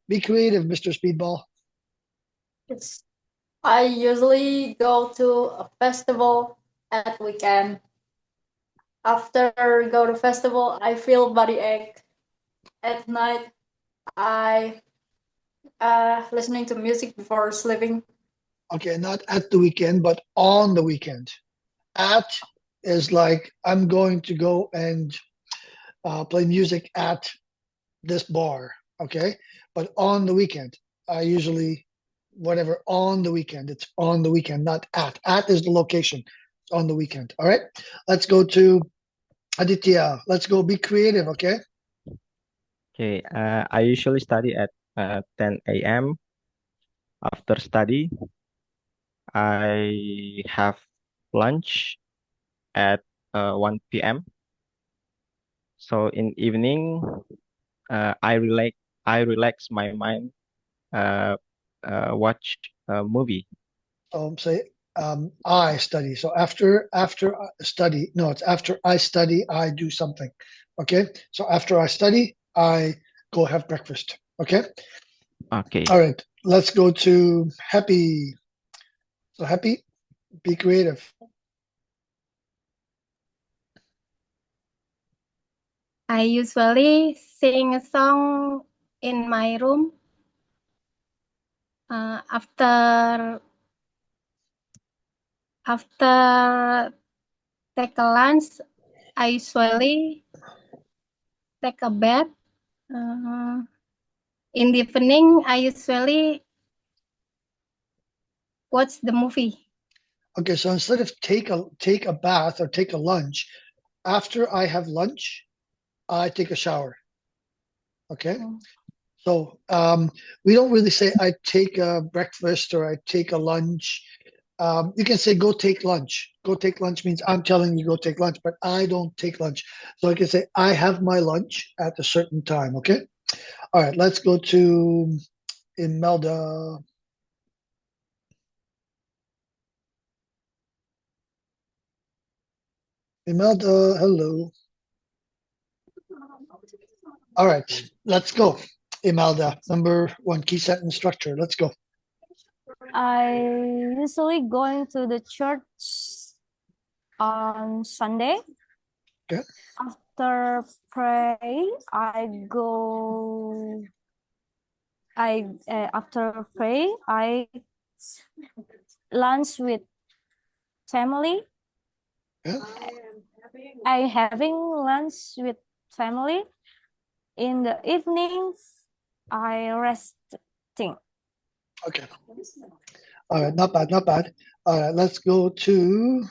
Be creative, Mr. Speedball. Yes. I usually go to a festival at weekend. After go to festival, I feel body ache. At night, I listening to music before sleeping. Okay, not at the weekend, but on the weekend. At is like I'm going to go and play music at this bar. Okay, but on the weekend, I usually whatever on the weekend. It's on the weekend, not at. At is the location. It's on the weekend. All right. Let's go to Aditya. Let's go. Be creative. Okay. Okay, I usually study at 10 a.m. After study, I have lunch at 1 p.m. So in evening, I relax my mind, uh, watch a movie. Say I study. So after I study, no, it's after I study, I do something. Okay. So after I study, I go have breakfast. Okay. Okay. All right. Let's go to Happy. So Happy, be creative. I usually sing a song in my room. After take a lunch, I usually take a bath. In the evening, I usually watch the movie. Okay. So instead of take a bath or take a lunch, after I have lunch, I take a shower. Okay. So we don't really say I take a breakfast or I take a lunch. You can say go take lunch. Go take lunch means I'm telling you go take lunch, but I don't take lunch. So I can say I have my lunch at a certain time. Okay. All right. Let's go to Imelda. Imelda, hello. All right. Let's go. Imelda, number one key sentence structure. Let's go. I usually going to the church on Sunday. Okay. After pray, I go. After pray, I lunch with family. Yeah. I having lunch with family. In the evenings, I resting. Okay. All right. Not bad. Not bad. All right. Let's go to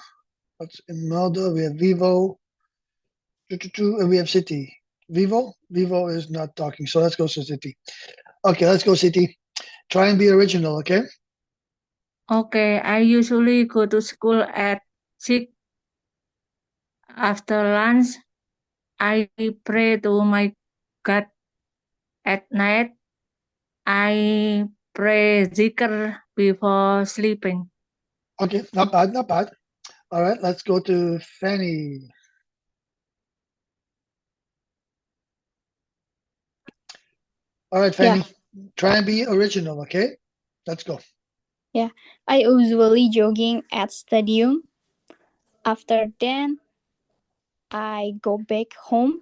what's Imelda. We have Vivo. And we have City. Vivo is not talking. So let's go to City. Okay. Let's go City. Try and be original. Okay. Okay, I usually go to school at 6. After lunch, I pray to my God. At night, I pray zikr before sleeping. Okay. Not bad. Not bad. All right. Let's go to Fanny. All right, Fanny. Try and be original. Okay. Let's go. Yeah, I usually jogging at stadium. After then, I go back home,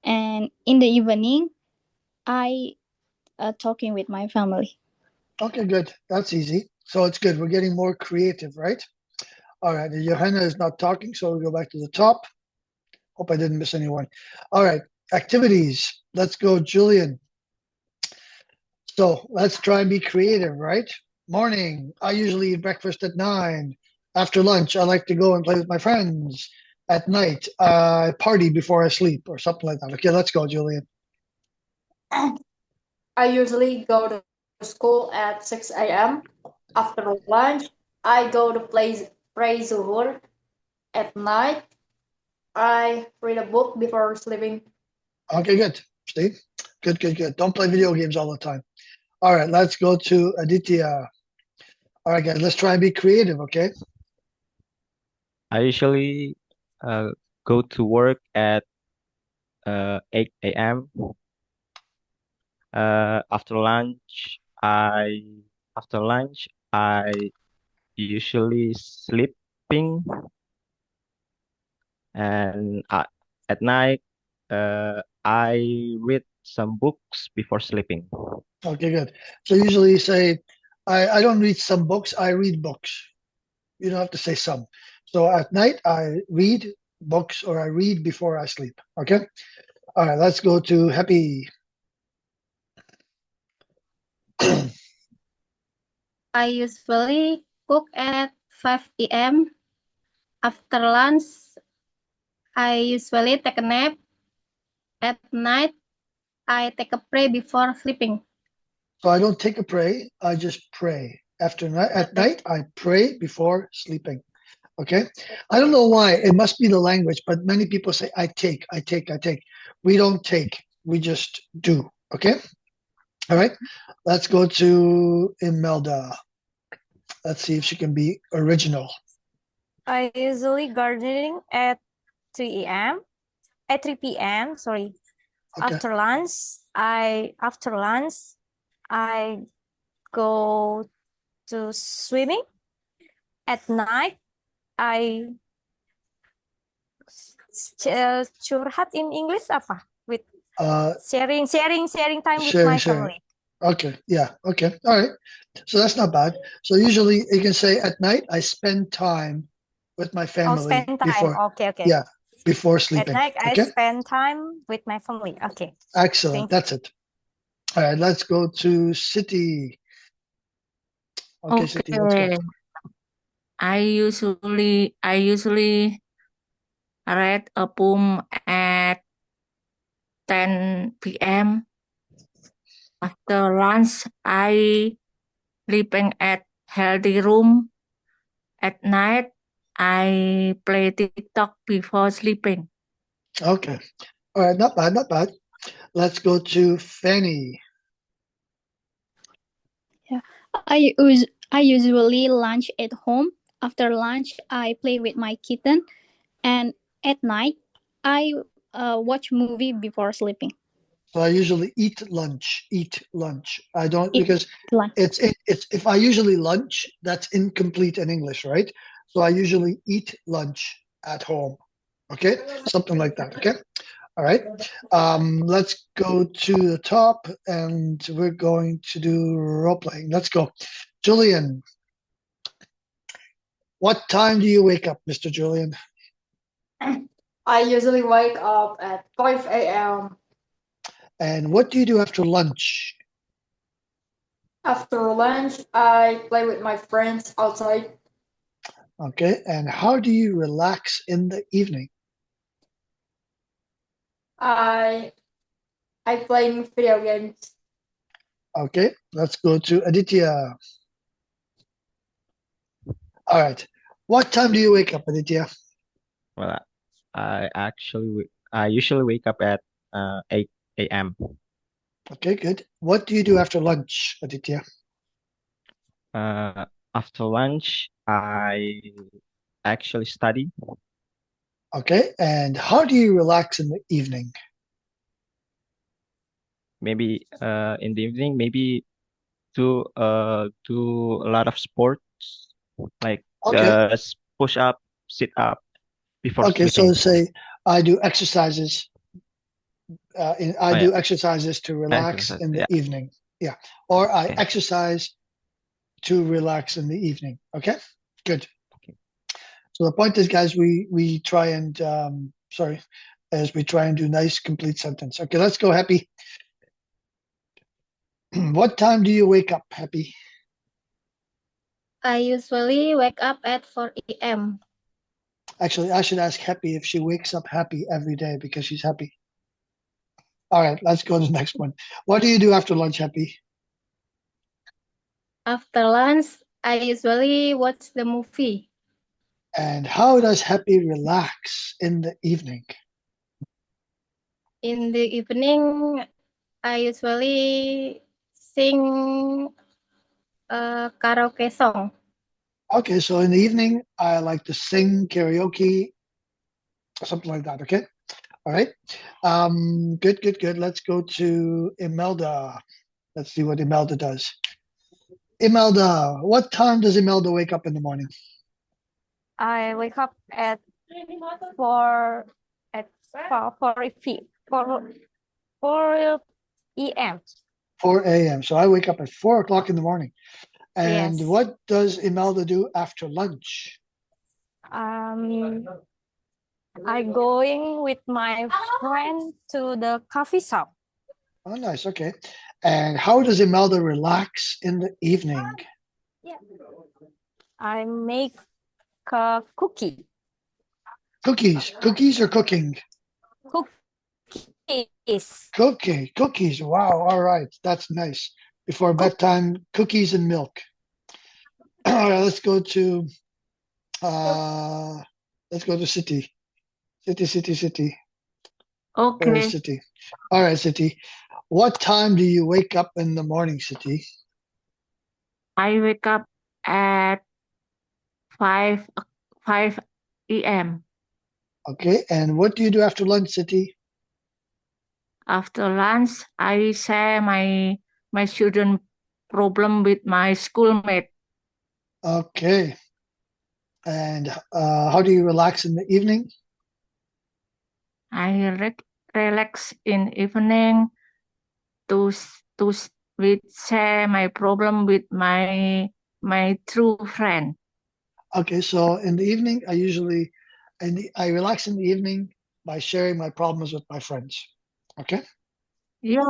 and in the evening, I talking with my family. Okay. Good. That's easy. So it's good. We're getting more creative, right? All right. Johanna is not talking, so we'll go back to the top. Hope I didn't miss anyone. All right. Activities. Let's go, Julian. So let's try and be creative, right? Morning. I usually eat breakfast at 9. After lunch, I like to go and play with my friends. At night, I party before I sleep or something like that. Okay, let's go, Julian. I usually go to school at 6 a.m. After lunch, I go to pray zuhur. At night, I read a book before sleeping. Okay, good. Steve? Good, good, good. Don't play video games all the time. All right, let's go to Aditya. All right, guys, let's try and be creative, okay? I usually go to work at 8 a.m. After lunch, I usually sleeping, and at night, I read some books before sleeping. Okay, good. So usually you say, I don't read some books, I read books. You don't have to say some. So at night, I read books or I read before I sleep. Okay? All right, let's go to Happy. I usually cook at 5 p.m. After lunch, I usually take a nap. At night, I take a pray before sleeping. So I don't take a pray, I just pray. At night, I pray before sleeping. Okay? I don't know why. It must be the language, but many people say, I take, I take, I take. We don't take, we just do. Okay? All right? Let's go to Imelda. Let's see if she can be original. I usually gardening at 3 a.m. At 3 p.m. Sorry. Okay. After lunch, I go to swimming. At night, I curhat in English apa? With sharing time with my family. Okay, yeah, okay, all right. So that's not bad. So usually you can say at night I spend time with my family spend time. before. Okay. Yeah, before sleeping. At night okay? I spend time with my family. Okay. Excellent. That's it. All right, let's go to City. Okay, City, let's go. I usually read a poem at 10 p.m. After lunch, I sleeping at healthy room. At night, I play TikTok before sleeping. Okay. All right, not bad, not bad. Let's go to Fanny. Yeah, I usually lunch at home. After lunch, I play with my kitten, and at night, I watch movie before sleeping. So I usually eat lunch. I don't Eat because lunch. it's if I usually lunch, that's incomplete in English, right? So I usually eat lunch at home. Okay, something like that. Okay, all right. Let's go to the top, and we're going to do role playing. Let's go, Julian. What time do you wake up, Mr. Julian? I usually wake up at 5 a.m. And what do you do after lunch? After lunch, I play with my friends outside. Okay, and how do you relax in the evening? I play video games. Okay, let's go to Aditya. All right. What time do you wake up, Aditya? Well, I usually wake up at 8 a.m. Okay, good. What do you do after lunch, Aditya? After lunch, I actually study. Okay, and how do you relax in the evening? Maybe in the evening, maybe do a lot of sports like Okay. push up, sit up before Okay, so sleeping. say I do exercises. I do exercises to relax Exercise, in the yeah. evening. Yeah, or I Okay. exercise to relax in the evening. Okay, good. Okay. So the point is, guys, we try and we try and do nice complete sentence. Okay, let's go, Happy. What time do you wake up, Happy? I usually wake up at 4 a.m. Actually, I should ask Happy if she wakes up happy every day because she's happy. All right, let's go to the next one. What do you do after lunch, Happy? After lunch, I usually watch the movie. And how does Happy relax in the evening? In the evening, I usually sing a karaoke song. Okay, so in the evening, I like to sing karaoke, something like that. Okay, all right. Good. Let's go to Imelda. Let's see what Imelda does. Imelda, what time does Imelda wake up in the morning? I wake up at 4 at 4 4 4 a.m. 4 a.m. So I wake up at 4 o'clock in the morning. And Yes. what does Imelda do after lunch? I going with my friend to the coffee shop. Oh, nice. Okay. And how does Imelda relax in the evening? I make a cookie. Cookies. Cookies or cooking? Cookies. Cookies. Wow. All right. That's nice. Before bedtime, cookies and milk. All right. Let's go to City. City. Where is Okay. City? All right, City. What time do you wake up in the morning, City? I wake up at 5 a.m. Okay. And what do you do after lunch, City? After lunch, I share my children problem with my schoolmate. Okay. And how do you relax in the evening? I relax in evening to with share my problem with my true friend. Okay, so in the evening, I relax in the evening by sharing my problems with my friends. Okay. Yeah.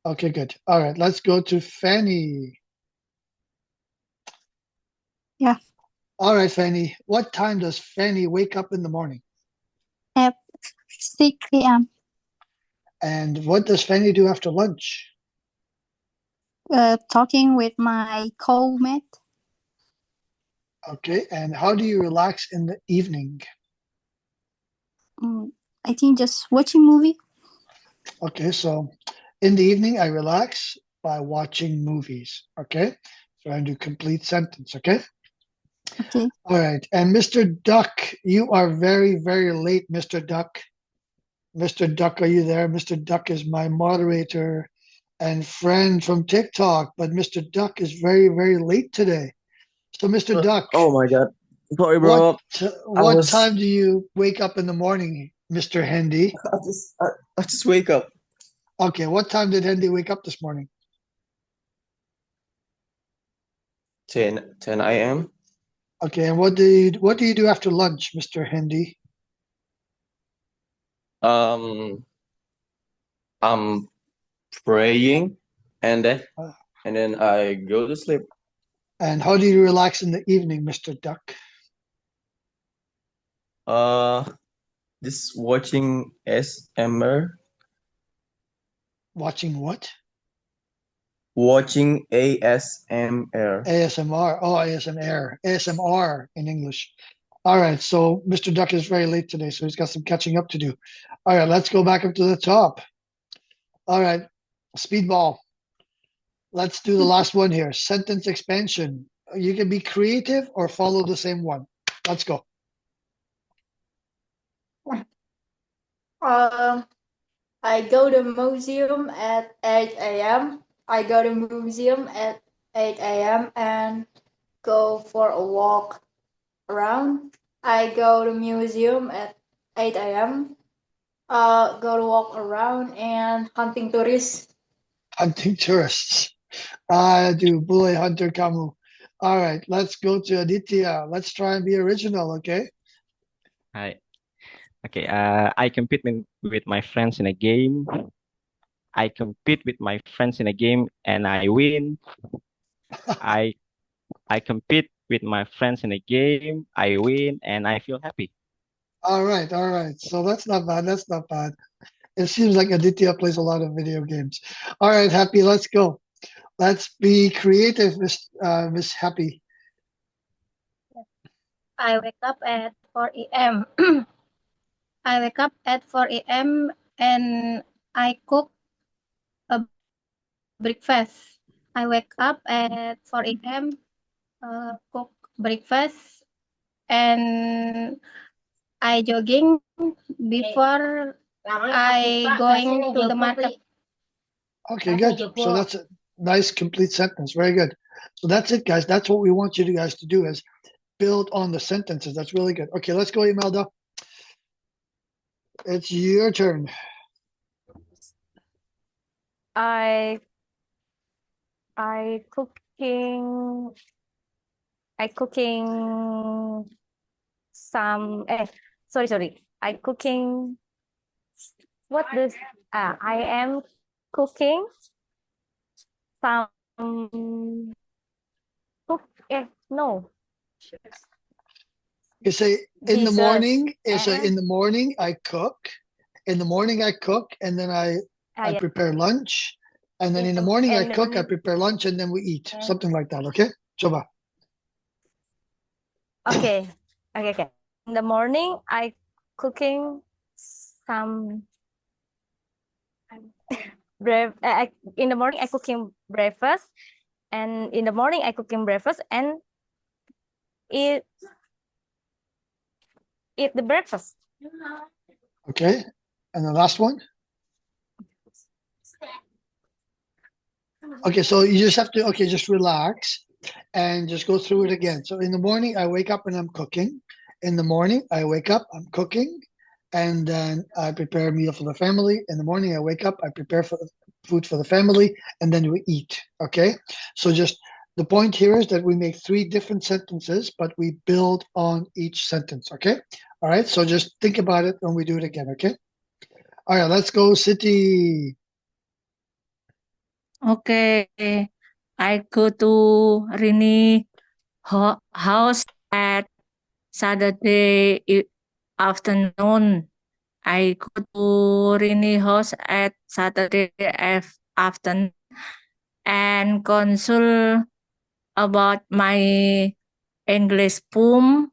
Okay, good. All right, let's go to Fanny. Yeah. All right, Fanny. What time does Fanny wake up in the morning? At 6 a.m. And what does Fanny do after lunch? Talking with my co-mate. Okay, and how do you relax in the evening? I think just watching movie. Okay, so in the evening, I relax by watching movies. Okay, so I do complete sentence. Okay. Okay. All right, and Mr. Duck, you are very, very late, Mr. Duck. Mr. Duck, are you there? Mr. Duck is my moderator and friend from TikTok, but Mr. Duck is very, very late today. So, Mr. Duck, Oh my God. Sorry, what bro. I what was time do you wake up in the morning, Mr. Hendy? I just wake up. Okay, what time did Hendy wake up this morning? 10 a.m. Okay, and what do you do after lunch, Mr. Hendy? I'm praying and then I go to sleep. And how do you relax in the evening, Mr. Duck? Just watching SMR. Watching what? Watching ASMR. ASMR. Oh, ASMR. ASMR in English. All right. So Mr. Duck is very late today, so he's got some catching up to do. All right. Let's go back up to the top. All right. Speedball. Let's do the last one here. Sentence expansion. You can be creative or follow the same one. Let's go. I go to museum at 8 a.m. I go to museum at 8 a.m. and go for a walk around. I go to museum at 8 a.m. Go to walk around and hunting tourists. Hunting tourists. I do bully hunter kamu. All right. Let's go to Aditya. Let's try and be original, okay? Hi. Okay. I compete with my friends in a game. I compete with my friends in a game and I win. I I compete with my friends in a game. I win and I feel happy. All right. All right. So that's not bad. That's not bad. It seems like Aditya plays a lot of video games. All right, Happy, let's go. Let's be creative, Miss Happy. I wake up at 4 a.m. I wake up at 4 a.m. and I cook a breakfast. I wake up at 4 a.m., cook breakfast, and I jogging before I going to the market. Okay, good. So that's a nice complete sentence. Very good. So that's it, guys. That's what we want you guys to do is build on the sentences. That's really good. Okay, let's go, Imelda. It's your turn. I I cooking some sorry. I cooking what this I am cooking some cook no You say in the desserts morning. So and in the morning I cook. In the morning I cook, and then I yeah. prepare lunch. And then in the morning I cook, I prepare lunch, and then we eat. Something like that. Okay, Zsoba. Okay. In the morning, I cooking some in the morning I cooking breakfast, and in the morning I cooking breakfast and eat the breakfast. Okay, and the last one. Okay, so you just have to just relax and just go through it again. So in the morning I wake up and I'm cooking. In the morning I wake up, I'm cooking, and then I prepare a meal for the family. In the morning I wake up, I prepare food for the family, and then we eat. Okay, so just the point here is that we make 3 different sentences, but we build on each sentence. Okay, all right. So just think about it when we do it again. Okay. All right, let's go, City. Okay, I go to Rini house at Saturday afternoon. I go to Rini house at Saturday afternoon and consult about my English poem.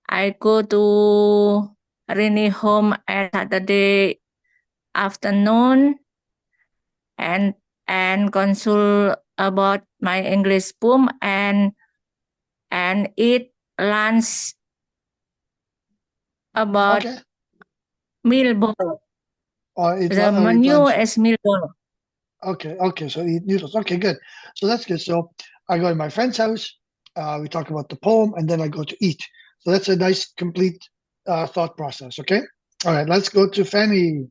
I go to Rini home at Saturday afternoon and consult about my English poem and eat lunch about Okay. meal bowl. The Eat menu lunch. is meal bowl. Okay, so eat noodles. Okay, good. So that's good. So I go to my friend's house, we talk about the poem, and then I go to eat. So that's a nice, complete thought process. Okay. All right, let's go to Fanny.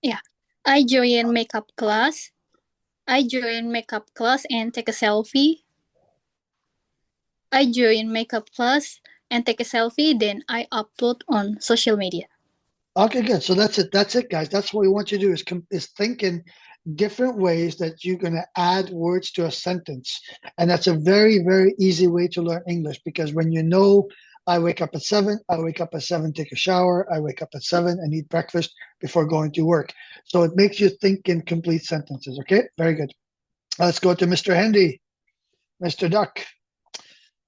Yeah. I join makeup class. I join makeup class and take a selfie. I join makeup class and take a selfie, then I upload on social media. Okay, good. So that's it. That's it, guys. That's what we want you to do is think in different ways that you're going to add words to a sentence. And that's a very, very easy way to learn English, because when you know, I wake up at 7, I wake up at 7, take a shower, I wake up at 7 and eat breakfast before going to work. So it makes you think in complete sentences. Okay, very good. Let's go to Mr. Handy. Mr. Duck.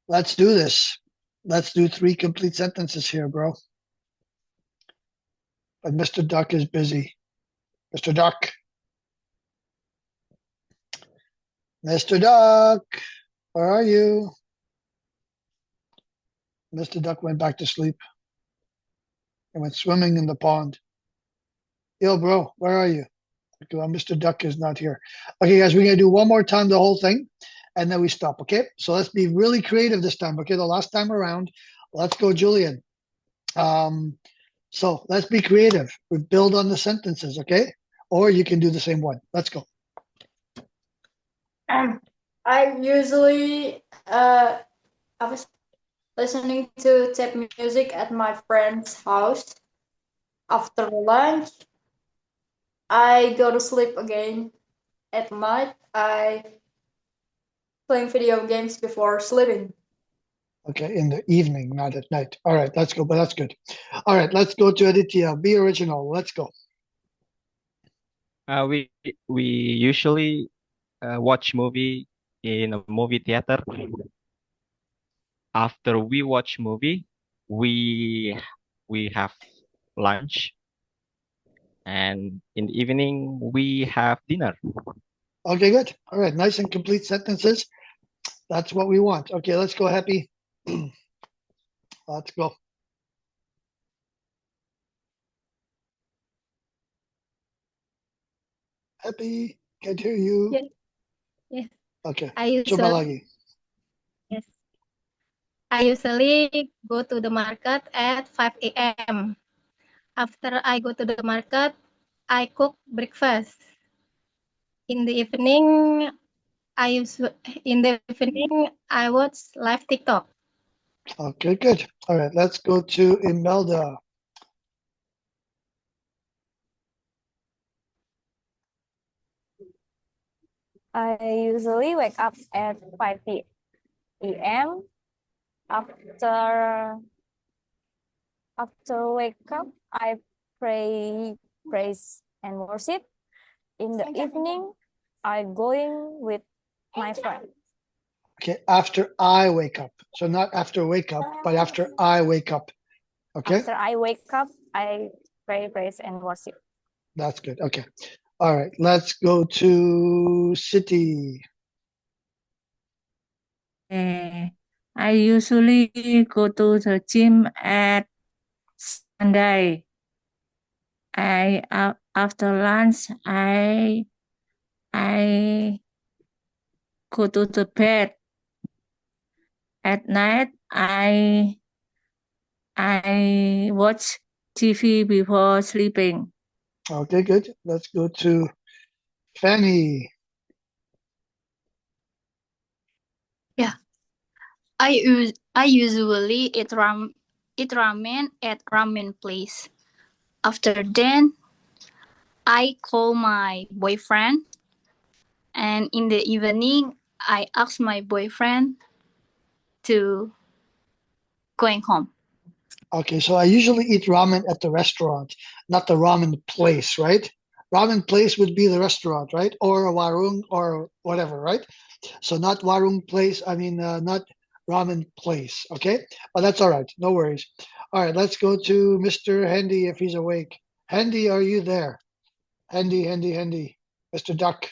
Let's do this. Let's do 3 complete sentences here, bro. But Mr. Duck is busy. Mr. Duck. Mr. Duck, where are you? Mr. Duck went back to sleep and went swimming in the pond. Yo, bro, where are you? Okay, well, Mr. Duck is not here. Okay, guys, we're going to do one more time the whole thing, and then we stop, okay? So let's be really creative this time, okay? The last time around, let's go, Julian. So let's be creative. We build on the sentences, okay? Or you can do the same one. Let's go. I usually I was listening to tap music at my friend's house. After lunch, I go to sleep again. At night, I playing video games before sleeping. Okay, in the evening, not at night. All right, let's go, but that's good. All right, let's go to Aditya. Be original. Let's go. We usually watch movie in a movie theater. After we watch movie, we have lunch, and in the evening we have dinner. Okay, good. All right, nice and complete sentences. That's what we want. Okay, let's go, Happy. Let's go. Happy, can't hear you. Yes. Yes. Okay, I coba usually, lagi. yes. I usually go to the market at 5 a.m. After I go to the market, I cook breakfast. In the evening, I watch live TikTok. Okay, good. All right, let's go to Imelda. I usually wake up at 5 p.m. After wake up, I pray, praise, and worship. In the evening, I going with my friend. Okay, after I wake up. So not after wake up, but after I wake up. Okay, After I wake up, I pray, praise, and worship. that's good. Okay. All right, let's go to City. I usually go to the gym at Sunday. After lunch, I go to the bed. At night, I watch TV before sleeping. Okay, good. Let's go to Fanny. I usually eat ramen at ramen place. After then, I call my boyfriend, and in the evening, I ask my boyfriend to going home. Okay, so I usually eat ramen at the restaurant, not the ramen place, right? Ramen place would be the restaurant, right? Or a warung or whatever, right? So not warung place, not ramen place, okay? But that's all right, no worries. All right, let's go to Mr. Handy if he's awake. Handy, are you there? Handy. Mr. Duck.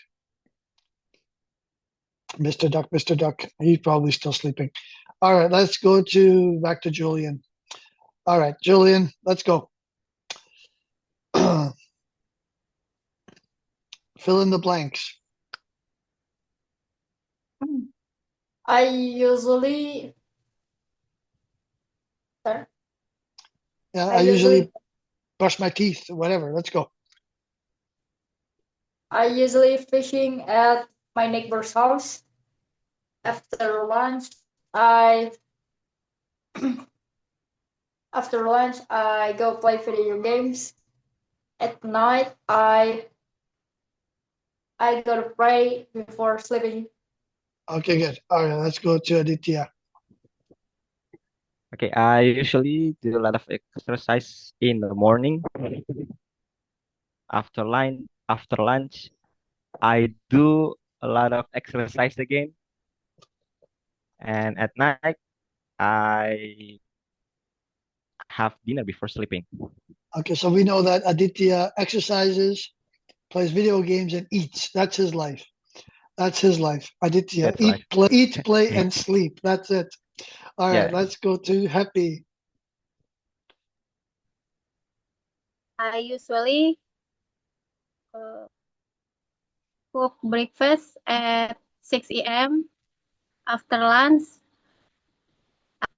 Mr. Duck, Mr. Duck. He's probably still sleeping. All right, let's go back to Julian. All right, Julian, let's go. Fill in the blanks. I usually sorry. Yeah, I I usually usually brush my teeth, whatever. Let's go. I usually fishing at my neighbor's house. After lunch, I after lunch I go play video games. At night, I go to pray before sleeping. Okay, good. All right, let's go to Aditya. Okay, I usually do a lot of exercise in the morning. After lunch, I do a lot of exercise again. And at night, I have dinner before sleeping. Okay, so we know that Aditya exercises, plays video games, and eats. That's his life. That's his life. Aditya, That's life. eat, play, and sleep. That's it. All right, Yeah. let's go to Happy. I usually cook breakfast at 6 a.m. After lunch,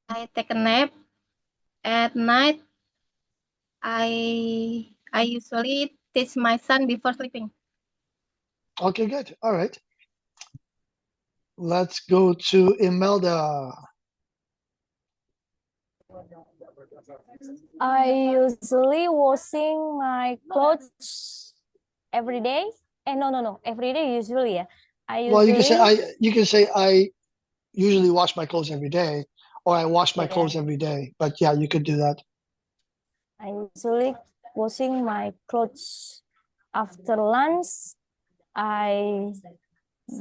I take a nap. At night, I usually teach my son before sleeping. Okay, good. All right. Let's go to Imelda. I usually washing my clothes every day. No. Every day usually, yeah. Well, you can say I usually wash my clothes every day, or I wash my clothes every day. But yeah, you could do that. I usually washing my clothes after lunch. I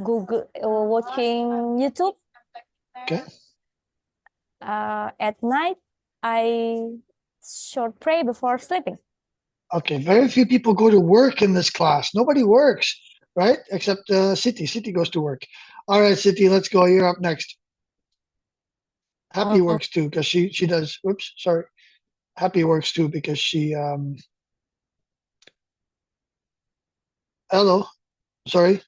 Google watching YouTube. Okay. At night, I short pray before sleeping. Okay. Very few people go to work in this class. Nobody works, right? Except City. City goes to work. All right, City. Let's go. You're up next. Happy works too because she does. Oops, sorry. Happy works too because she. Hello. Sorry.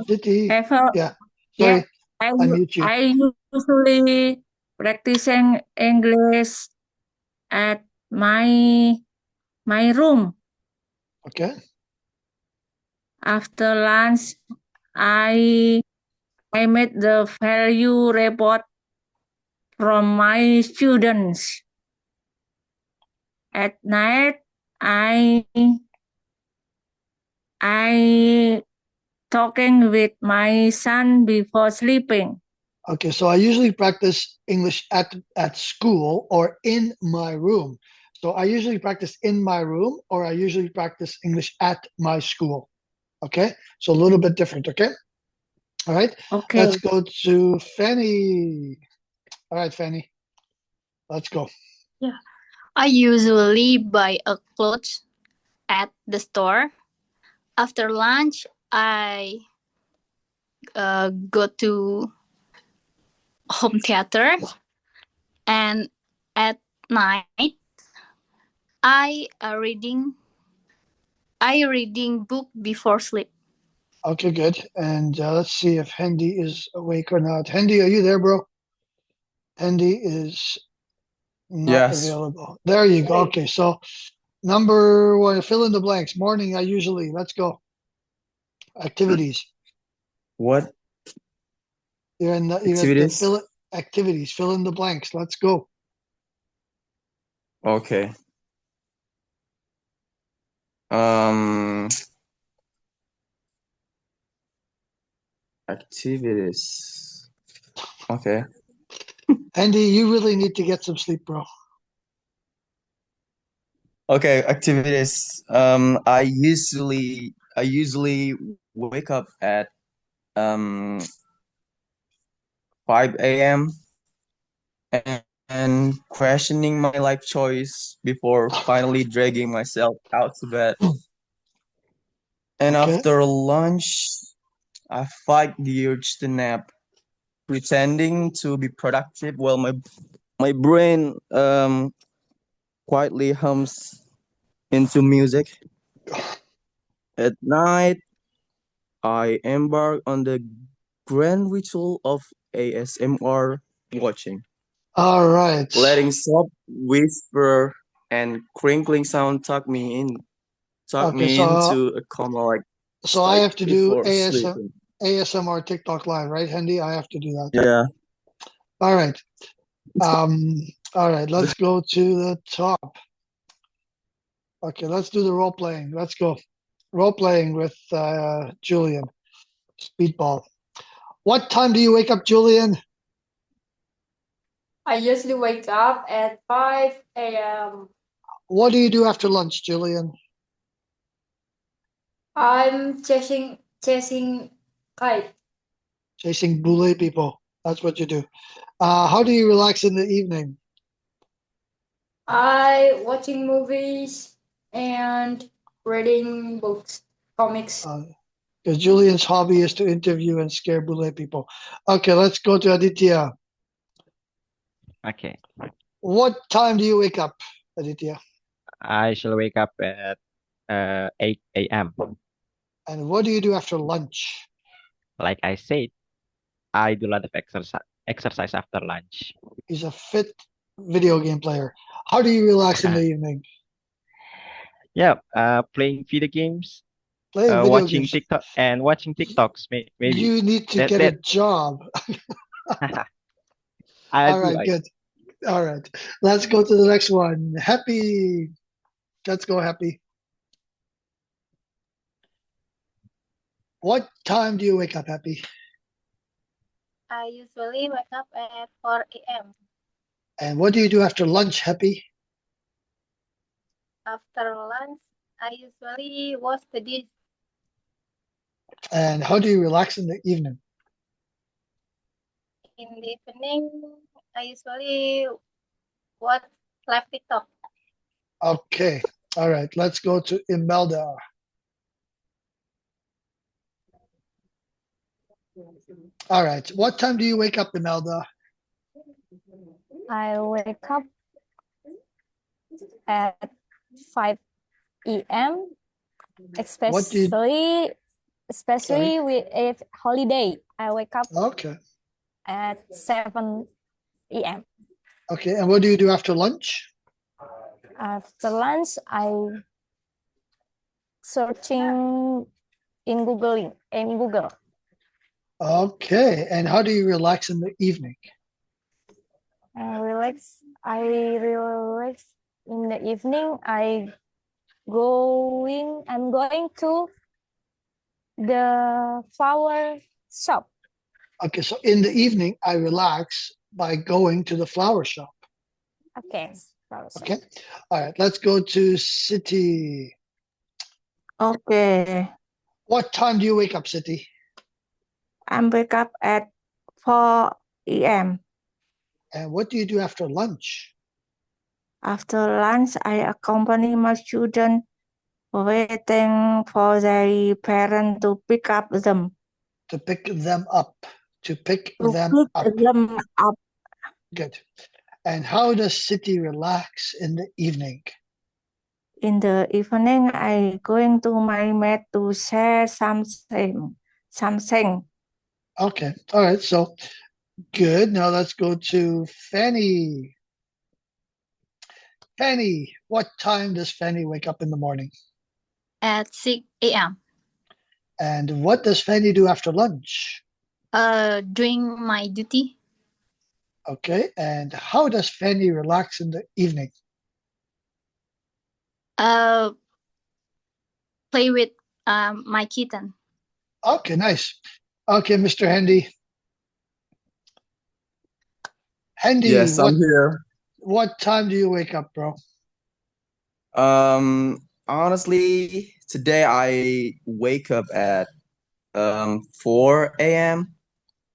City. Yeah. Sorry. Unmute you. I usually practicing English at my my room. Okay. After lunch, I made the value report from my students. At night, I talking with my son before sleeping. Okay, so I usually practice English at school or in my room. So I usually practice in my room or I usually practice English at my school. Okay, so a little bit different. Okay, all right. Okay. Let's go to Fanny. All right, Fanny, let's go. Yeah. I usually buy a clothes at the store. After lunch, I go to home theater, and at night, I reading book before sleep. Okay, good. And let's see if Hendy is awake or not. Hendy, are you there, bro? Hendy is not Yes. available. There you go. Okay, so number one, fill in the blanks. Morning, I usually. Let's go. Activities. What You're in the activities? activities. Fill in the blanks. Let's go. Okay. Activities. Okay. Andy, you really need to get some sleep, bro. Okay, activities. I usually wake up at 5 a.m. and questioning my life choice before finally dragging myself out to bed. And Okay. after lunch, I fight the urge to nap, pretending to be productive while my brain quietly hums into music. At night, I embark on the grand ritual of ASMR watching, All right. letting soft whisper and crinkling sound tuck Okay, me into a coma like so I have to do before sleeping. ASMR TikTok live, right, Hendy? I have to do that. Yeah. All right. All right, let's go to the top. Okay, let's do the role playing. Let's go. Role playing with Julian. Speedball. What time do you wake up, Julian? I usually wake up at 5 a.m. What do you do after lunch, Julian? I'm chasing kite. Chasing boulet people. That's what you do. How do you relax in the evening? I watching movies and reading books, comics. Because Julian's hobby is to interview and scare boulet people. Okay, let's go to Aditya. Okay. What time do you wake up, Aditya? I shall wake up at 8 a.m. And what do you do after lunch? Like I said, I do a lot of exercise after lunch. He's a fit video game player. How do you relax in the evening? Yeah, playing video games, Playing video watching games. TikTok and watching TikToks. Maybe You need to get a job. All right, good. All right, let's go to the next one. Happy. Let's go, Happy. What time do you wake up, Happy? I usually wake up at 4 a.m. And what do you do after lunch, Happy? After lunch, I usually wash the dish. And how do you relax in the evening? In the evening, I usually watch live TikTok. Okay. All right. Let's go to Imelda. All right. What time do you wake up, Imelda? I wake up at 5 a.m. Especially with a holiday. I wake up at 7 a.m. Okay. And what do you do after lunch? After lunch, I searching in Google. Okay. And how do you relax in the evening? I relax in the evening. I'm going to the flower shop. Okay. So in the evening, I relax by going to the flower shop. Okay. Flower shop. Okay. All right. Let's go to City. Okay. What time do you wake up, City? I wake up at 4 a.m. And what do you do after lunch? After lunch, I accompany my children waiting for their parents to pick up them. To pick them up. To pick To them pick up. them up. Good. And how does City relax in the evening? In the evening, I going to my mate to share something. Okay. All right. So good. Now let's go to Fanny. Fanny, what time does Fanny wake up in the morning? At 6 a.m. And what does Fanny do after lunch? Doing my duty. Okay. And how does Fanny relax in the evening? Play with my kitten. Okay, nice. Okay, Mr. Handy. Handy, Yes, I'm here. what time do you wake up, bro? Honestly, today I wake up at 4 a.m.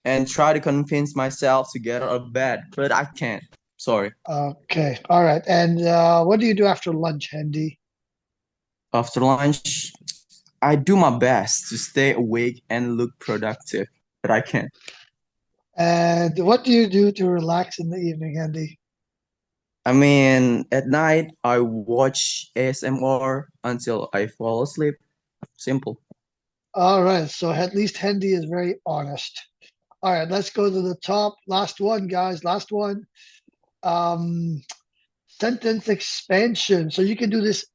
and try to convince myself to get out of bed, but I can't. Sorry. Okay, all right. And what do you do after lunch, Handy? After lunch, I do my best to stay awake and look productive, but I can't. And what do you do to relax in the evening, Handy? I mean, at night, I watch ASMR until I fall asleep. Simple. All right, so at least Handy is very honest. All right, let's go to the top. Last one, guys. Last one. Sentence expansion. So you can do this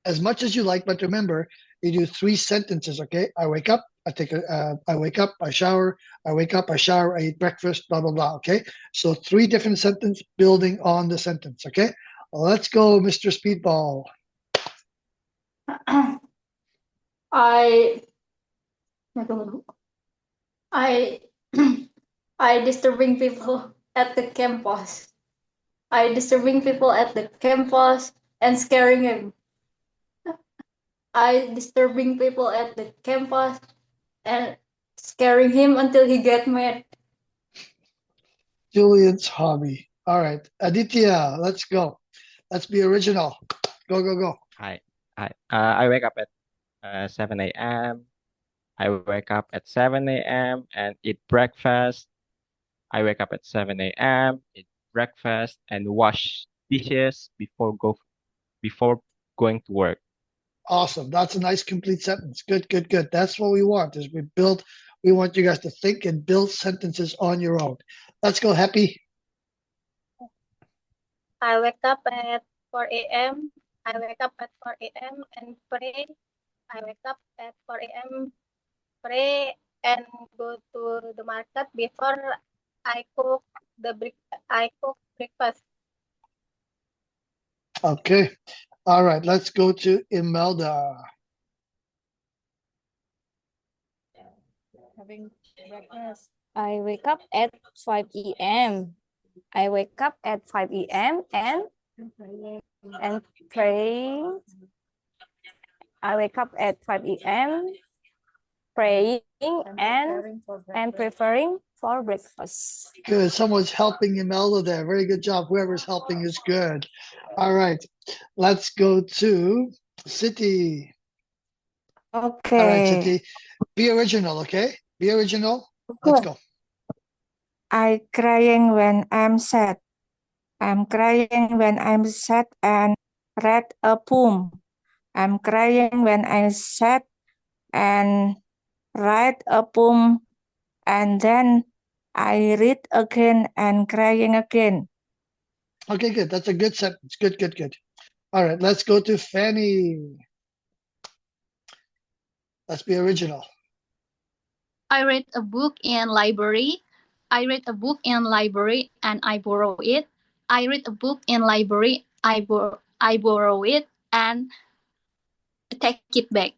as much as you like, but remember, you do 3 sentences. Okay, I wake up, I wake up, I shower, I wake up, I shower, I eat breakfast, blah blah blah. Okay, so 3 different sentences building on the sentence. Okay, let's go, Mr. Speedball. I I I disturbing people at the campus. I disturbing people at the campus and scaring him. I disturbing people at the campus and scaring him until he get mad. Julian's hobby. All right, Aditya, let's go. Let's be original. Go go go. I wake up at 7 a.m. I wake up at 7 a.m. and eat breakfast. I wake up at 7 a.m., eat breakfast, and wash dishes before going to work. Awesome. That's a nice complete sentence. Good, good, good. That's what we want is we want you guys to think and build sentences on your own. Let's go, Happy. I wake up at 4 a.m. I wake up at 4 a.m. and pray. I wake up at 4 a.m. pray and go to the market before I cook breakfast. Okay. All right. Let's go to Imelda. Having breakfast. I wake up at 5 a.m. I wake up at 5 a.m. and pray. I wake up at 5 a.m. praying and preparing for breakfast. Good. Someone's helping Imelda there. Very good job. Whoever's helping is good. All right. Let's go to City. Okay. All right, City. Be original, okay? Be original. Let's go. I crying when I'm sad. I'm crying when I'm sad and read a poem. I'm crying when I'm sad and write a poem, and then I read again and crying again. Okay, good. That's a good sentence. Good, good, good. All right, let's go to Fanny. Let's be original. I read a book in library. I read a book in library and I borrow it. I read a book in library. I borrow it and take it back.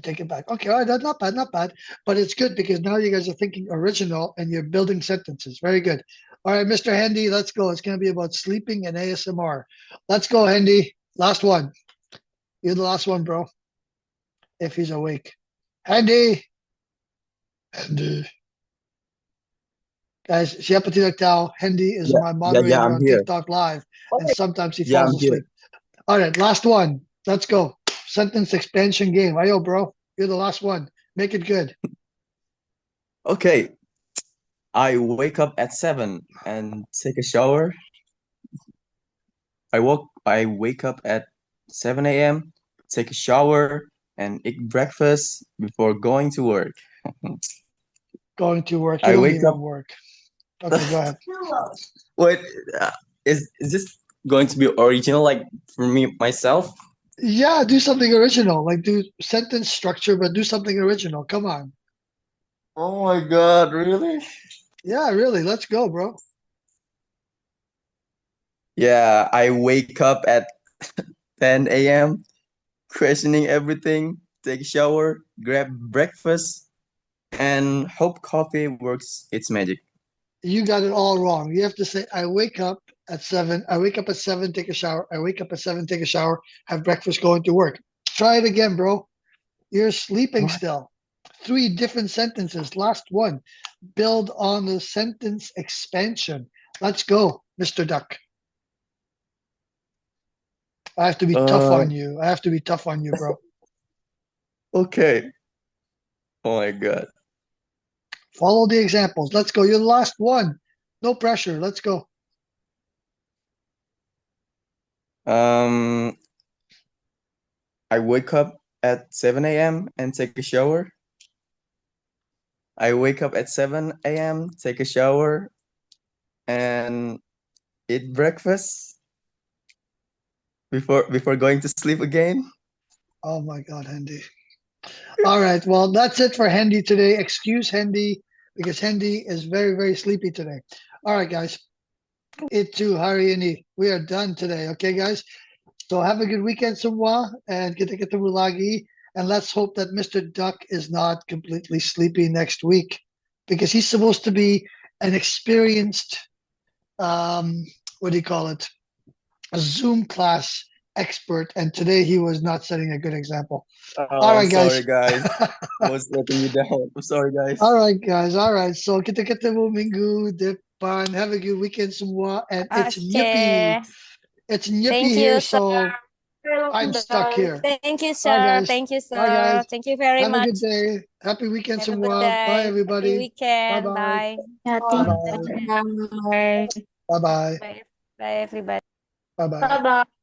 Take it back. Okay, all right, that's not bad, not bad. But it's good because now you guys are thinking original and you're building sentences. Very good. All right, Mr. Hendy, let's go. It's going to be about sleeping and ASMR. Let's go, Hendy. Last one. You're the last one, bro. If he's awake. Hendy. Hendy. Guys, siapa tidak tahu, Hendy is my moderator I'm on here. TikTok Live, and sometimes he Yeah, falls I'm here. asleep. All right, last one. Let's go. Sentence expansion game. Ayo, bro. You're the last one. Make it good. Okay. I wake up at 7 and take a shower. I wake up at 7 a.m., take a shower, and eat breakfast before going to work. Going to work. You I don't wake even up. work. Okay, go ahead. Wait, is this going to be original, like for me myself? Yeah, do something original. Like do sentence structure, but do something original. Come on. Oh my God, really? Yeah, really. Let's go, bro. Yeah, I wake up at 10 a.m., questioning everything, take a shower, grab breakfast, and hope coffee works its magic. You got it all wrong. You have to say, I wake up at 7. I wake up at 7, take a shower. I wake up at 7, take a shower, have breakfast, going to work. Try it again, bro. You're sleeping What? still. 3 different sentences. Last one. Build on the sentence expansion. Let's go, Mr. Duck. I have to be tough on you. I have to be tough on you, bro. Okay. Oh my God. Follow the examples. Let's go. You're the last one. No pressure. Let's go. I wake up at 7 a.m. and take a shower. I wake up at 7 a.m., take a shower, and eat breakfast before going to sleep again. Oh my God, Hendy. All right. Well, that's it for Hendy today. Excuse Hendy because Hendy is very, very sleepy today. All right, guys. Itu hari ini. We are done today. Okay, guys. So have a good weekend semua and kita ketemu lagi. And let's hope that Mr. Duck is not completely sleepy next week because he's supposed to be an experienced, what do you call it? A Zoom class expert. And today he was not setting a good example. All right, guys. Sorry, guys. I was letting you down. I'm sorry, guys. All right, guys. All right. So kita ketemu minggu depan. Have a good weekend semua. And it's Nyippy. It's Nyippy Thank here. you, So sir. I'm stuck here. Thank you, Bye, sir. guys. Thank you, Bye, guys. sir. Thank you very Have a much. good day. Happy weekend Have a good semua. Bye, day. everybody. Happy weekend. Bye-bye. Bye. Yeah, Bye-bye. thank you. Bye. Bye-bye. Bye, everybody. Bye-bye. Bye bye.